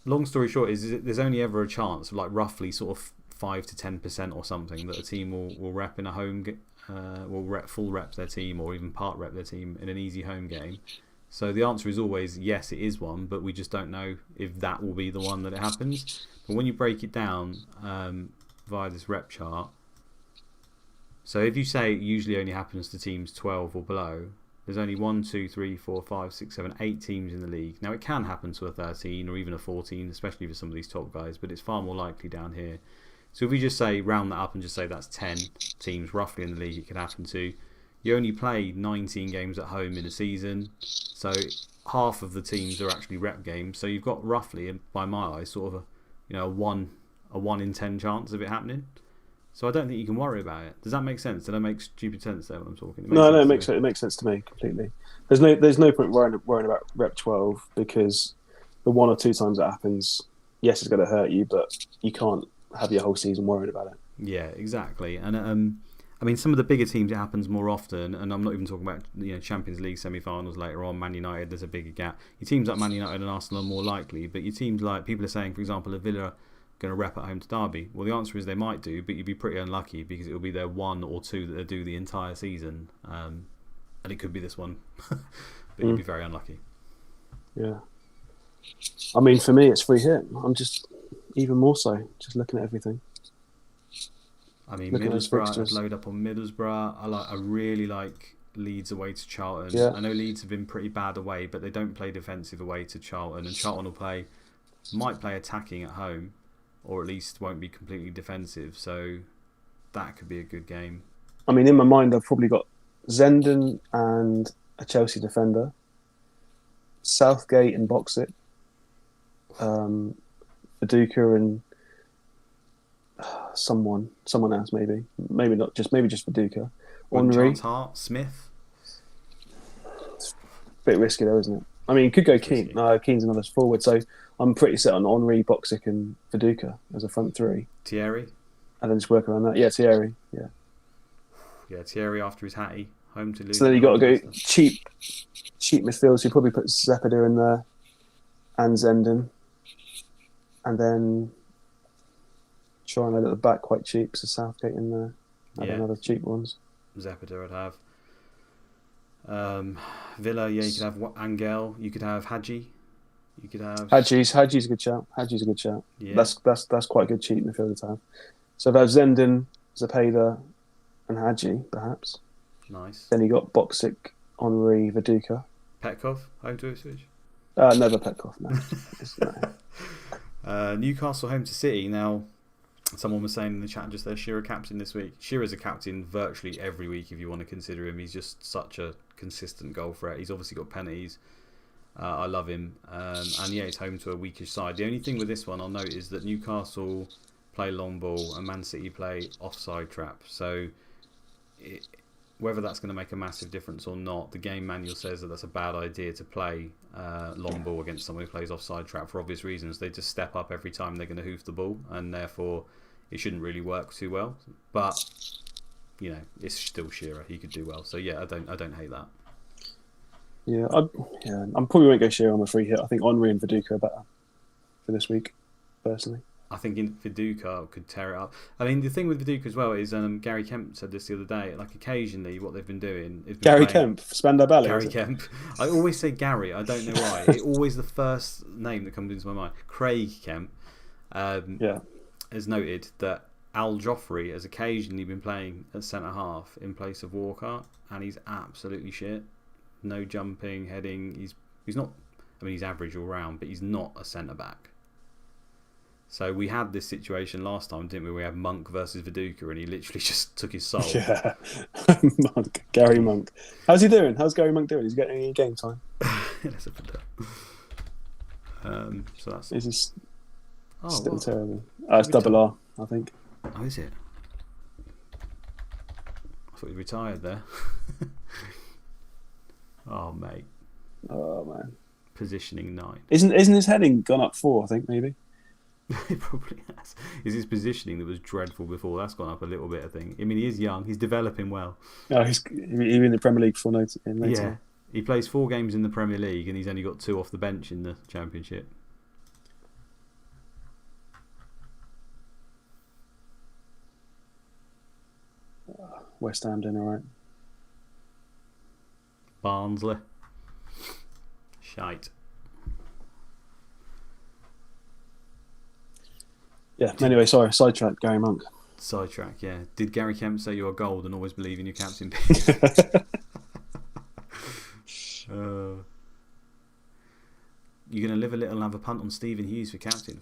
long story short, is there's only ever a chance of roughly sort of 5 to 10% or something that a team will rep in a home, will full rep their team or even part rep their team in an easy home game. So the answer is always yes, it is one, but we just don't know if that will be the one that it happens. But when you break it down via this rep chart, so if you say it usually only happens to teams 12 or below, there's only 1, 2, 3, 4, 5, 6, 7, 8 teams in the league. Now it can happen to a 13 or even a 14, especially for some of these top guys, but it's far more likely down here. So if we just say round that up and just say that's 10 teams roughly in the league it could happen to, you only play 19 games at home in a season, so half of the teams are actually rep games. So you've got roughly, by my eyes, sort of a 1 in 10 chance of it happening. So I don't think you can worry about it. Does that make sense? Did I make stupid sense there when I'm talking? It makes sense to me completely. There's no point worrying about rep 12 because the 1 or 2 times it happens, yes, it's going to hurt you, but you can't have your whole season worried about it. Yeah, exactly. And I mean, some of the bigger teams it happens more often, and I'm not even talking about Champions League semi-finals later on. Man United, there's a bigger gap. Your teams like Man United and Arsenal are more likely, but your teams like people are saying, for example, a Villa going to rep at home to Derby. Well, the answer is they might do, but you'd be pretty unlucky because it will be their 1 or 2 that they do the entire season, and it could be this one, but you'd be very unlucky. Yeah. I mean, for me, it's free hit. I'm just even more so, just looking at everything. I mean, Middlesbrough, I'd load up on Middlesbrough. I really like Leeds away to Charlton. Yeah. I know Leeds have been pretty bad away, but they don't play defensive away to Charlton, and Charlton might play attacking at home, or at least won't be completely defensive. So that could be a good game. I mean, in my mind, I've probably got Zenden and a Chelsea defender, Southgate and Boxic, Viduka and someone else maybe just Viduka. Henry, Hart, Smith. It's a bit risky though, isn't it? I mean, you could go Keane. No, Keane's another forward, so I'm pretty set on Henry, Boxic, and Viduka as a front three. Thierry, and then just work around that. Yeah, Thierry. Yeah. Yeah, Thierry after his hattie, home to lose. So then you got to go cheap midfield. So you probably put Zepeda in there and Zenden, and then try and load at the back quite cheap. So Southgate in there. And another cheap ones. Zepeda I'd have. Villa, yeah, you could have Angel. You could have Hadji. You could have Hadji's a good shout. Yeah. That's quite a good cheap midfielder to have. So if I have Zenden, Zepeda, and Hadji, perhaps. Nice. Then you got Boxic, Henry, Viduka. Petkov, home to Ipswich. Never Petkov. No. Newcastle home to City. Now, someone was saying in the chat just there, Shearer captain this week. Shearer's a captain virtually every week if you want to consider him. He's just such a consistent goal threat. He's obviously got penalties. I love him. And yeah, he's home to a weakish side. The only thing with this one I'll note is that Newcastle play long ball and Man City play offside trap. So whether that's going to make a massive difference or not, the game manual says that that's a bad idea to play long ball against someone who plays offside trap for obvious reasons. They just step up every time they're going to hoof the ball, and therefore it shouldn't really work too well. But it's still Shearer. He could do well. So yeah, I don't hate that. Yeah, I'm probably won't go Shearer on a free hit. I think Henry and Viduka are better for this week, personally. I think Viduka could tear it up. I mean, the thing with Viduka as well is Gary Kemp said this the other day. Like occasionally, what they've been doing is Kemp, Spandau Ballet. Gary Kemp. I always say Gary. I don't know why. It's always the first name that comes into my mind. Craig Kemp. Has noted that Al Joffrey has occasionally been playing at centre half in place of Walker, and he's absolutely shit. No jumping, heading. He's not. I mean, he's average all round, but he's not a centre back. So we had this situation last time, didn't we? We had Monk versus Viduka, and he literally just took his soul. Yeah, Gary Monk. How's he doing? How's Gary Monk doing? He's getting any game time? Let's have a so that's. This is still what? terrible. It's double R, I think. Oh, is it? I thought he retired there. Oh, mate. Oh man. Positioning 9. Isn't his heading gone up 4? I think maybe. It probably has. Is his positioning that was dreadful before? That's gone up a little bit, I think. I mean, he is young. He's developing well. No, he's in the Premier League for no time. Yeah, he plays 4 games in the Premier League, and he's only got 2 off the bench in the Championship. West Ham doing all right. Barnsley. Shite. Yeah, anyway, sorry, sidetrack, Gary Monk. Sidetrack, yeah. Did Gary Kemp say you are gold and always believe in your captain pick? You're going to live a little and have a punt on Stephen Hughes for captain.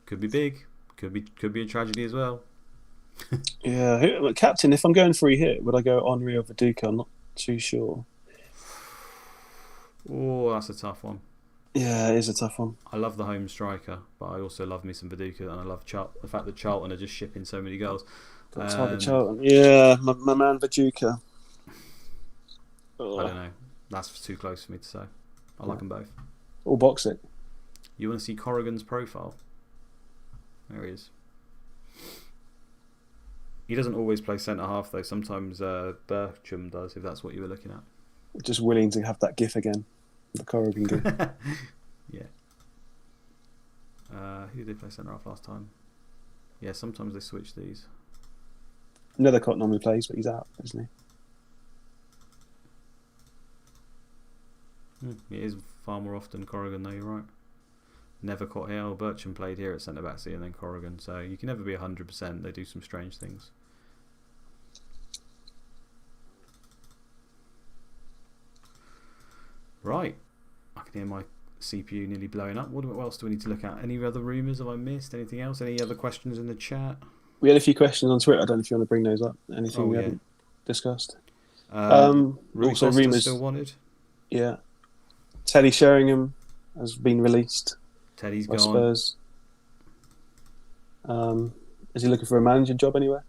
Could be big. Could be a tragedy as well. Yeah, captain, if I'm going free hit, would I go Henry or Viduka? I'm not too sure. Oh, that's a tough one. Yeah, it is a tough one. I love the home striker, but I also love me some Viduka, and I love the fact that Charlton are just shipping so many goals. Charlton. Yeah, my man Viduka. I don't know. That's too close for me to say. I like them both. Or box it. You want to see Corrigan's profile? There he is. He doesn't always play centre half though. Sometimes Bertram does, if that's what you were looking at. Just willing to have that GIF again, the Corrigan GIF. Yeah. Who did they play centre half last time? Yeah, sometimes they switch these. Nethercott normally plays, but he's out, isn't It is far more often Corrigan though, you're right. Never caught here. Bertram played here at centre back and then Corrigan, so you can never be 100%. They do some strange things. Right, I can hear my CPU nearly blowing up. What else do we need to look at? Any other rumours? Have I missed anything else? Any other questions in the chat? We had a few questions on Twitter. I don't know if you want to bring those up. Anything we haven't discussed? Rui Also, Costa rumours still wanted. Yeah, Teddy Sheringham has been released. Teddy's by gone. Spurs. Is he looking for a manager job anywhere?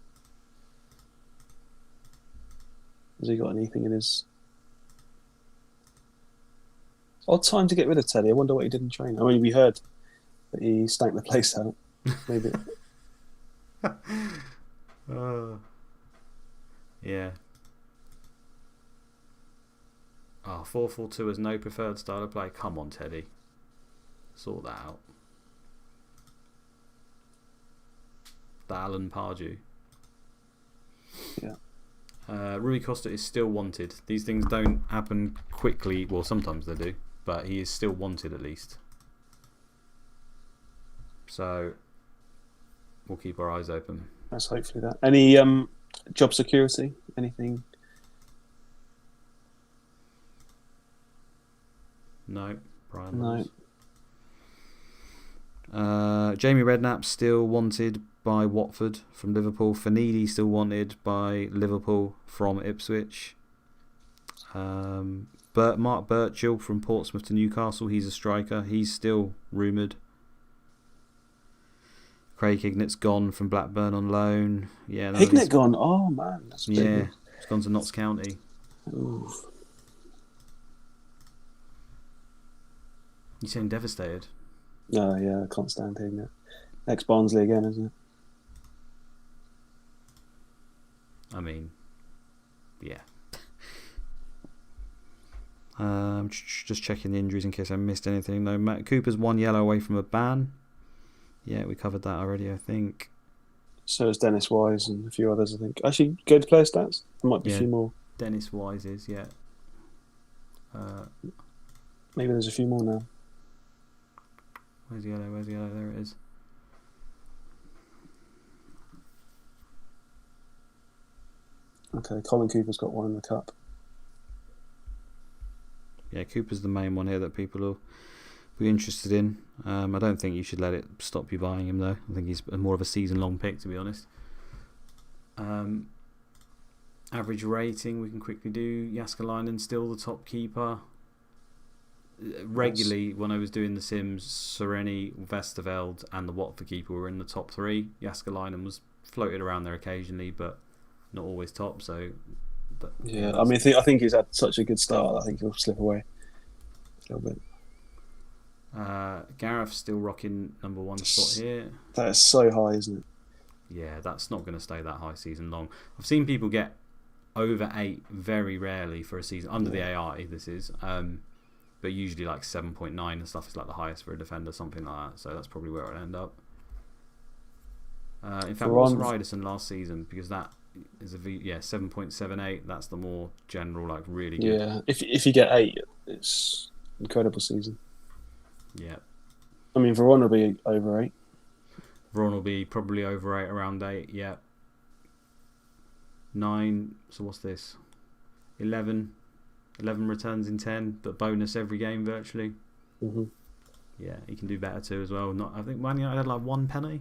Has he got anything in his... Odd time to get rid of Teddy. I wonder what he did in training. I mean, we heard that he stank the place out. Maybe. Yeah. 4-4-2 has no preferred style of play. Come on, Teddy. Sort that out. The Alan Pardew. Yeah. Rui Costa is still wanted. These things don't happen quickly. Well, sometimes they do, but he is still wanted at least. So we'll keep our eyes open. That's hopefully that. Any job security? Anything? No, Brian. No. Jamie Redknapp still wanted by Watford from Liverpool. Fanidi still wanted by Liverpool from Ipswich. Mark Birchall from Portsmouth to Newcastle. He's a striker. He's still rumoured. Craig Hignett's gone from Blackburn on loan. Yeah, Hignett gone. Oh man, that's big. Yeah, he's gone to Notts County. Ooh. You seem devastated. No, yeah, I can't stand Hignett. Ex-Barnsley again, isn't it? I mean, yeah. Just checking the injuries in case I missed anything. No, Matt Cooper's 1 yellow away from a ban. Yeah, we covered that already, I think. So is Dennis Wise and a few others, I think. Actually, go to player stats. There might be a few more. Dennis Wise is, yeah. Maybe there's a few more now. Where's the yellow? There it is. Okay, Colin Cooper's got one in the cup. Yeah, Cooper's the main one here that people will be interested in. I don't think you should let it stop you buying him, though. I think he's more of a season-long pick, to be honest. Average rating, we can quickly do. Jääskeläinen still the top keeper. Regularly, when I was doing the Sims, Sereni, Westerveld and the Watford keeper were in the top 3. Jääskeläinen was floated around there occasionally, but not always top. So, yeah, I mean, I think he's had such a good start. I think he'll slip away a little bit. Gareth's still rocking number 1 spot here. That is so high, isn't it? Yeah, that's not going to stay that high season long. I've seen people get over 8 very rarely for a season under the AI. This is. But usually like 7.9 and stuff is like the highest for a defender, something like that. So that's probably where it'll end up. In fact, what was Ryderson last season? Because that is 7.78. That's the more general, like really good. Yeah, if you get 8, it's an incredible season. Yeah. I mean, Veron will be over 8. Veron will be probably over 8, around 8. Yeah. 9. So what's this? 11 returns in 10, but bonus every game virtually. Mm-hmm. Yeah, he can do better too as well. I think Man United had like 1 penalty.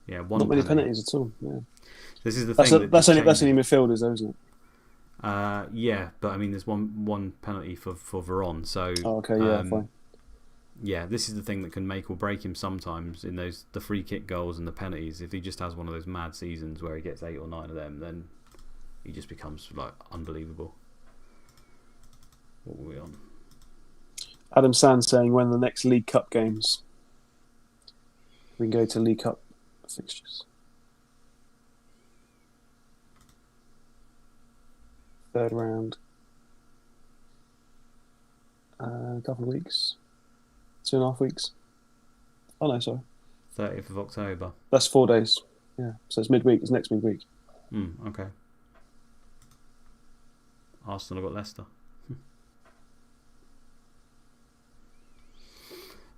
Yeah, 1 Not many penalty. penalties at all. Yeah. This is the thing. That's only midfielders, though, isn't it? Yeah, but I mean, there's one penalty for Veron. So. Oh, okay, yeah, fine. Yeah, this is the thing that can make or break him sometimes in the free kick goals and the penalties. If he just has one of those mad seasons where he gets 8 or 9 of them, then he just becomes like unbelievable. What were we on? Adam Sand saying when the next League Cup games we can go to League Cup fixtures. third round. A couple of weeks. 2.5 weeks. Oh no, sorry. 30th of October. That's 4 days. Yeah. So it's midweek. It's next midweek. Okay. Arsenal have got Leicester.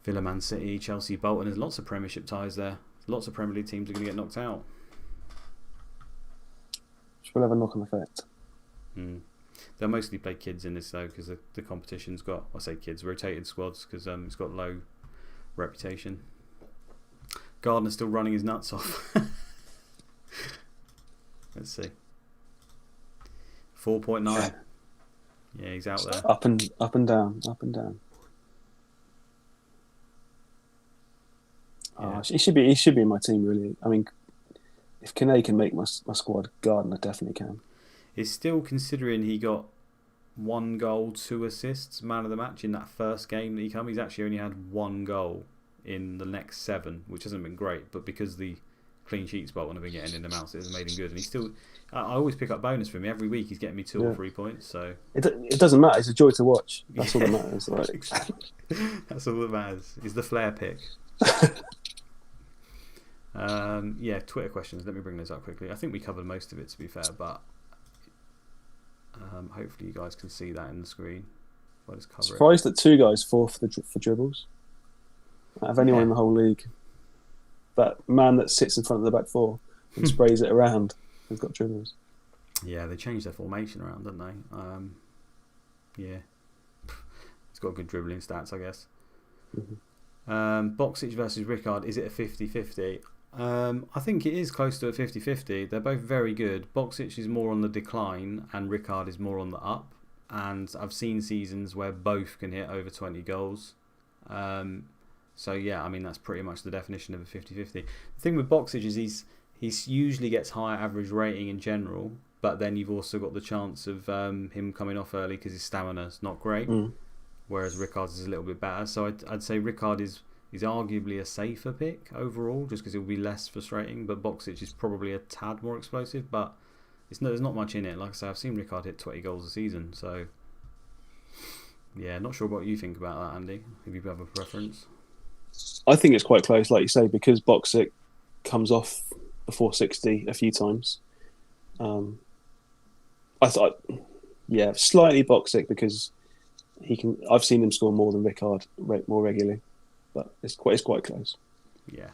Villa, Man City, Chelsea, Bolton. There's lots of Premiership ties there. Lots of Premier League teams are going to get knocked out. Which will have a knock-on effect. They'll mostly play kids in this though, because the competition's got, I say kids, rotated squads, because it's got low reputation. Gardner's still running his nuts off. Let's see. 4.9. Yeah, he's out there. Up and down, up and down. Yeah. He should be in my team, really. I mean, if Kane can make my squad, Gardner definitely can. He's still considering he got 1 goal, 2 assists, man of the match in that first game that he came. He's actually only had 1 goal in the next 7, which hasn't been great, but because the clean sheets Bolton have been getting in the mouth, it's made him good. And he's still, I always pick up bonus for him every week. He's getting me 2 or 3 points. So it doesn't matter. It's a joy to watch. That's all that matters. Like. Exactly. That's all that matters. Is the flair pick. Twitter questions. Let me bring those up quickly. I think we covered most of it, to be fair, but hopefully you guys can see that in the screen. I'll just cover Surprised that 2 guys 4 for dribbles. Out of anyone in the whole league, that man that sits in front of the back 4 and sprays it around has got dribbles. Yeah, they changed their formation around, didn't they? Yeah, he's got good dribbling stats, I guess. Boxic versus Rickard, is it a 50-50? I think it is close to a 50-50. They're both very good. Boxic is more on the decline and Rickard is more on the up. And I've seen seasons where both can hit over 20 goals. So yeah, I mean, that's pretty much the definition of a 50-50. The thing with Boxic is he usually gets higher average rating in general, but then you've also got the chance of him coming off early because his stamina's not great. Whereas Rickard's is a little bit better. So I'd say Rickard is arguably a safer pick overall, just because it will be less frustrating. But Boxic is probably a tad more explosive, but there's not much in it. Like I say, I've seen Rickard hit 20 goals a season. So yeah, not sure what you think about that, Andy. If you have a preference. I think it's quite close, like you say, because Boxic comes off before 60 a few times. I thought, slightly Boxic because he can. I've seen him score more than Rickard more regularly, but it's quite close. Yeah.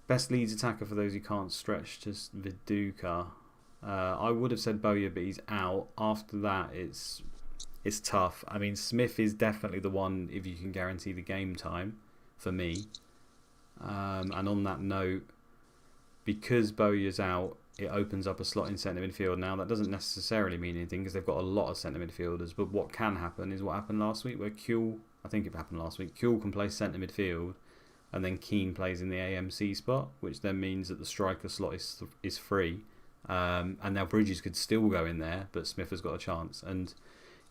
Best Leeds attacker for those who can't stretch, just Viduka. I would have said Bowyer, but he's out. After that, it's tough. I mean, Smith is definitely the one if you can guarantee the game time for me. And on that note, because Bowyer's out, it opens up a slot in centre midfield. Now, that doesn't necessarily mean anything because they've got a lot of centre midfielders. But what can happen is what happened last week, where Kuehl can play centre midfield, and then Keane plays in the AMC spot, which then means that the striker slot is free. And now Bridges could still go in there, but Smith has got a chance. And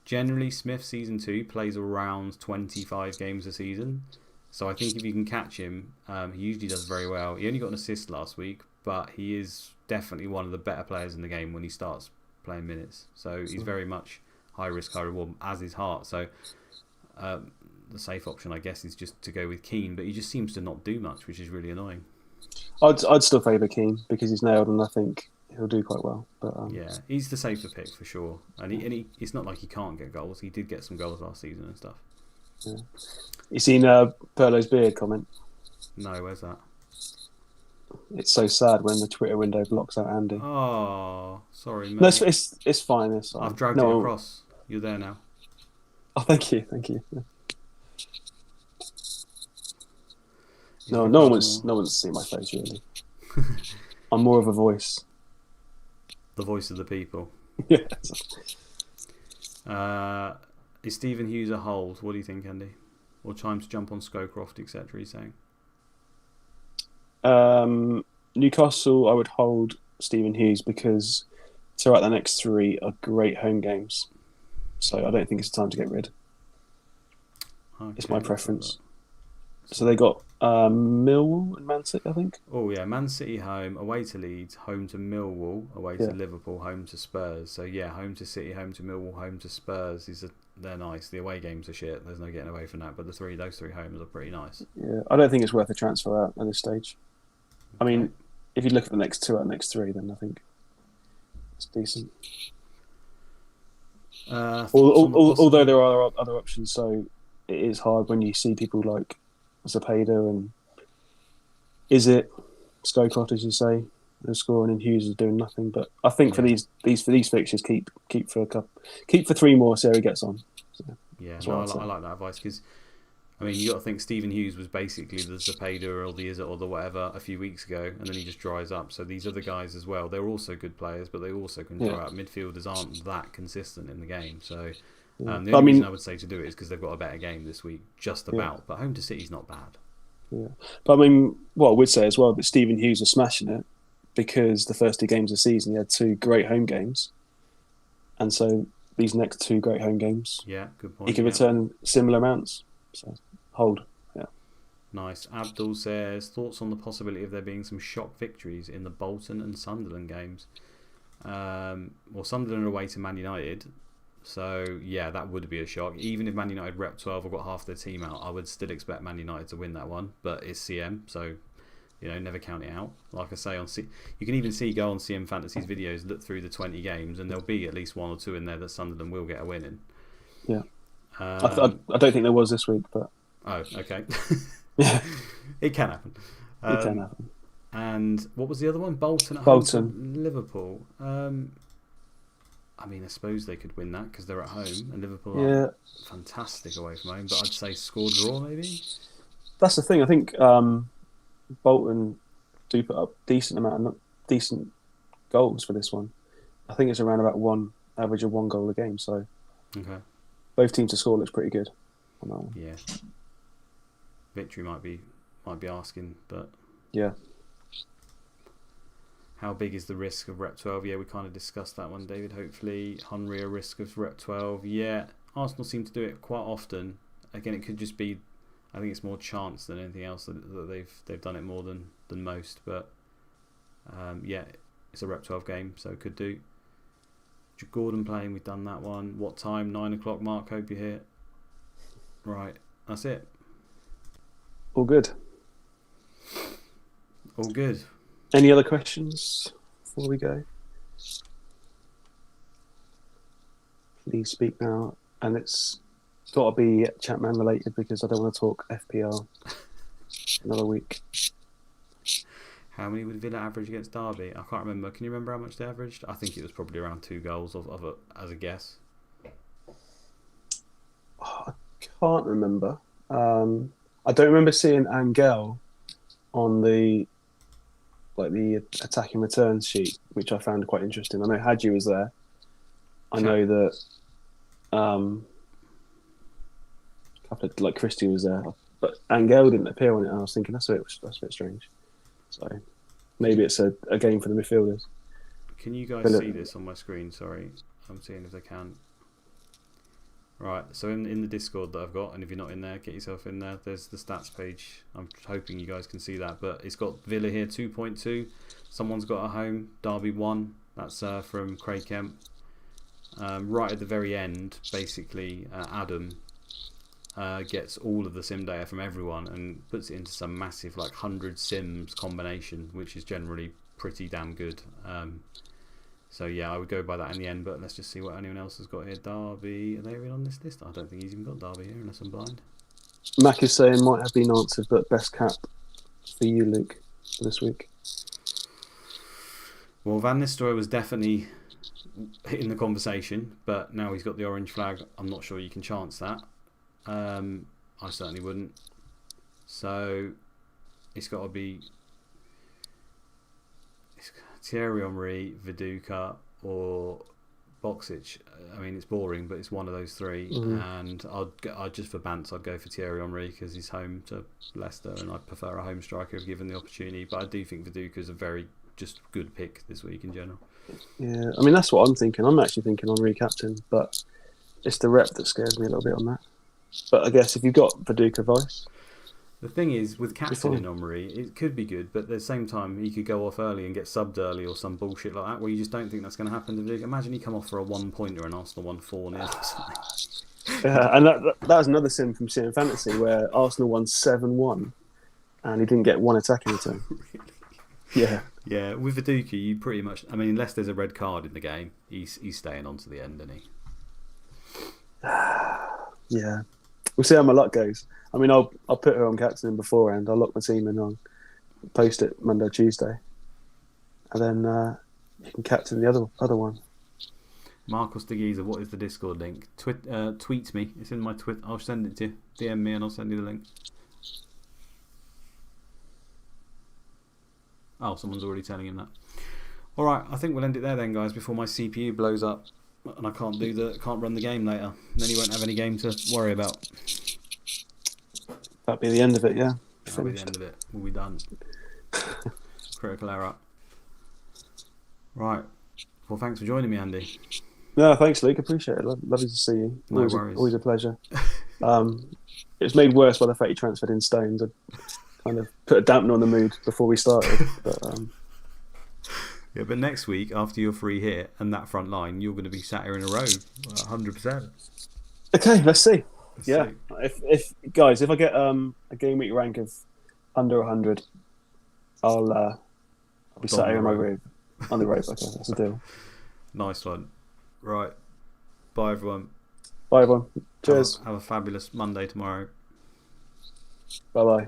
generally, Smith season 2 plays around 25 games a season. So I think if you can catch him, he usually does very well. He only got an assist last week, but he is definitely one of the better players in the game when he starts playing minutes. So he's very much high risk, high reward, as is Hart. So the safe option, I guess, is just to go with Keane, but he just seems to not do much, which is really annoying. I'd still favour Keane because he's nailed, and I think he'll do quite well. But yeah, he's the safer pick for sure. And it's not like he can't get goals. He did get some goals last season and stuff. Yeah. You seen Perlo's beard comment? No, where's that? It's so sad when the Twitter window blocks out Andy. Oh, sorry, mate. No, it's fine. It's fine. I've dragged it across. You're there now. Oh, thank you. Yeah. No one wants to see my face really. I'm more of a voice. The voice of the people. Yeah. Is Stephen Hughes a hold? What do you think, Andy? Or time to jump on Scowcroft, etc. He's saying. Newcastle, I would hold Stephen Hughes because throughout the next 3 are great home games. So I don't think it's time to get rid. Okay, it's my preference. So they got Millwall and Man City, I think. Oh yeah, Man City home, away to Leeds, home to Millwall, away to Yeah. Liverpool, home to Spurs. So yeah, home to City, home to Millwall, home to Spurs. They're nice. The away games are shit. There's no getting away from that. But those three homes are pretty nice. Yeah, I don't think it's worth a transfer out at this stage. I Okay. mean, if you look at the next two out of the next three, then I think it's decent. Although there are other options, so it is hard when you see people like Zapata and is it Scowcroft, as you say, who's scoring and Hughes is doing nothing. But I think for these fixtures, keep for keep for three more. See how he gets on. So, yeah, no, I like that advice because I mean you got to think Stephen Hughes was basically the Zapata or the Izzet or the whatever a few weeks ago, and then he just dries up. So these other guys as well, they're also good players, but they also can throw out. Midfielders aren't that consistent in the game, so. The only reason I would say to do it is because they've got a better game this week, just about. But home to City's not bad. Yeah, but I mean, what I would say as well that Stephen Hughes was smashing it because the first two games of the season he had two great home games, and so these next two great home games, good point. He can return similar amounts. So hold, Nice. Abdul says thoughts on the possibility of there being some shock victories in the Bolton and Sunderland games. Well, Sunderland are away to Man United. So, yeah, that would be a shock. Even if Man United rep 12 or got half their team out, I would still expect Man United to win that one. But it's CM, so, never count it out. Like I say, you can even go on CM Fantasy's videos, look through the 20 games, and there'll be at least one or two in there that Sunderland will get a win in. Yeah. I don't think there was this week, but... Oh, okay. Yeah. It can happen. It can happen. And what was the other one? Bolton at home to Liverpool. I mean, I suppose they could win that because they're at home, and Liverpool are fantastic away from home. But I'd say score draw maybe. That's the thing. I think Bolton do put up decent goals for this one. I think it's around about average of one goal a game. So both teams to score looks pretty good on that one. Yeah, victory might be asking, but yeah. How big is the risk of Rep 12? Yeah, we kind of discussed that one, David. Hopefully, Henry a risk of Rep 12. Yeah, Arsenal seem to do it quite often. Again, it could just be, I think it's more chance than anything else that they've done it more than most. But yeah, it's a Rep 12 game, so it could do. Gordon playing, we've done that one. What time? 9 o'clock, Mark. Hope you're here. Right, that's it. All good. All good. Any other questions before we go? Please speak now. And it's got to be ChampMan related because I don't want to talk FPL another week. How many would Villa average against Derby? I can't remember. Can you remember how much they averaged? I think it was probably around 2 goals as a guess. I can't remember. I don't remember seeing Angel on the attacking returns sheet, which I found quite interesting. I know Hadji was there. I know that a couple of Christie was there, but Angel didn't appear on it. And I was thinking that's a bit strange. So maybe it's a game for the midfielders. Can you guys see this on my screen? Sorry, I'm seeing if they can. Right, so in the Discord that I've got, and if you're not in there, get yourself in there. There's the stats page. I'm hoping you guys can see that, but it's got Villa here 2.2. Someone's got at home Derby 1. That's from Craig Kemp. Right at the very end, basically, Adam gets all of the sim data from everyone and puts it into some massive 100 sims combination, which is generally pretty damn good. So yeah, I would go by that in the end, but let's just see what anyone else has got here. Derby, are they even on this list? I don't think he's even got Derby here unless I'm blind. Mac is saying might have been answered, but best cap for you, Luke, for this week. Well, Van Nistelrooy was definitely in the conversation, but now he's got the orange flag. I'm not sure you can chance that. I certainly wouldn't. So it's got to be Thierry Henry, Viduka, or Boxic. I mean, it's boring, but it's one of those three. And I'd just for Bants, I'd go for Thierry Henry because he's home to Leicester, and I'd prefer a home striker if given the opportunity. But I do think Viduka is a very just good pick this week in general. Yeah, I mean that's what I'm thinking. I'm actually thinking Henry captain, but it's the rep that scares me a little bit on that. But I guess if you've got Viduka Vice, The thing is, with captaining Omri, it could be good, but at the same time, he could go off early and get subbed early or some bullshit like that, where you just don't think that's going to happen to Vic. Imagine he come off for a 1-pointer and Arsenal won 4-0 or something. Yeah, and that was another sin from CM Fantasy, where Arsenal won 7-1, and he didn't get one attacking return. Really? Yeah. Yeah, with Viduka, you pretty much... I mean, unless there's a red card in the game, he's staying on to the end, isn't he? Yeah. We'll see how my luck goes. I mean, I'll put her on captain beforehand. I'll lock my team in on, post it Monday, Tuesday, and then you can captain the other one. Marcos de Giza, what is the Discord link? Tweet me. It's in my tweet. I'll send it to you. DM me and I'll send you the link. Oh, someone's already telling him that. All right, I think we'll end it there then, guys. Before my CPU blows up and I can't run the game later. And then you won't have any game to worry about. That'll be the end of it, yeah. That'll be the end of it. We'll be done. Critical error. Right. Well, thanks for joining me, Andy. No, thanks, Luke. Appreciate it. Lovely to see you. No worries. Always a pleasure. It was made worse by the fact you transferred in Stones. I kind of put a dampener on the mood before we started. But, yeah, but next week, after your free hit and that front line, you're going to be sat here in a row, 100%. Okay, let's see. Let's yeah, see. if guys, if I get a game week rank of under 100, I'll be sat here on my road. On the road, okay, that's a deal. Nice one. Right. Bye, everyone. Bye, everyone. Cheers. Have a fabulous Monday tomorrow. Bye-bye.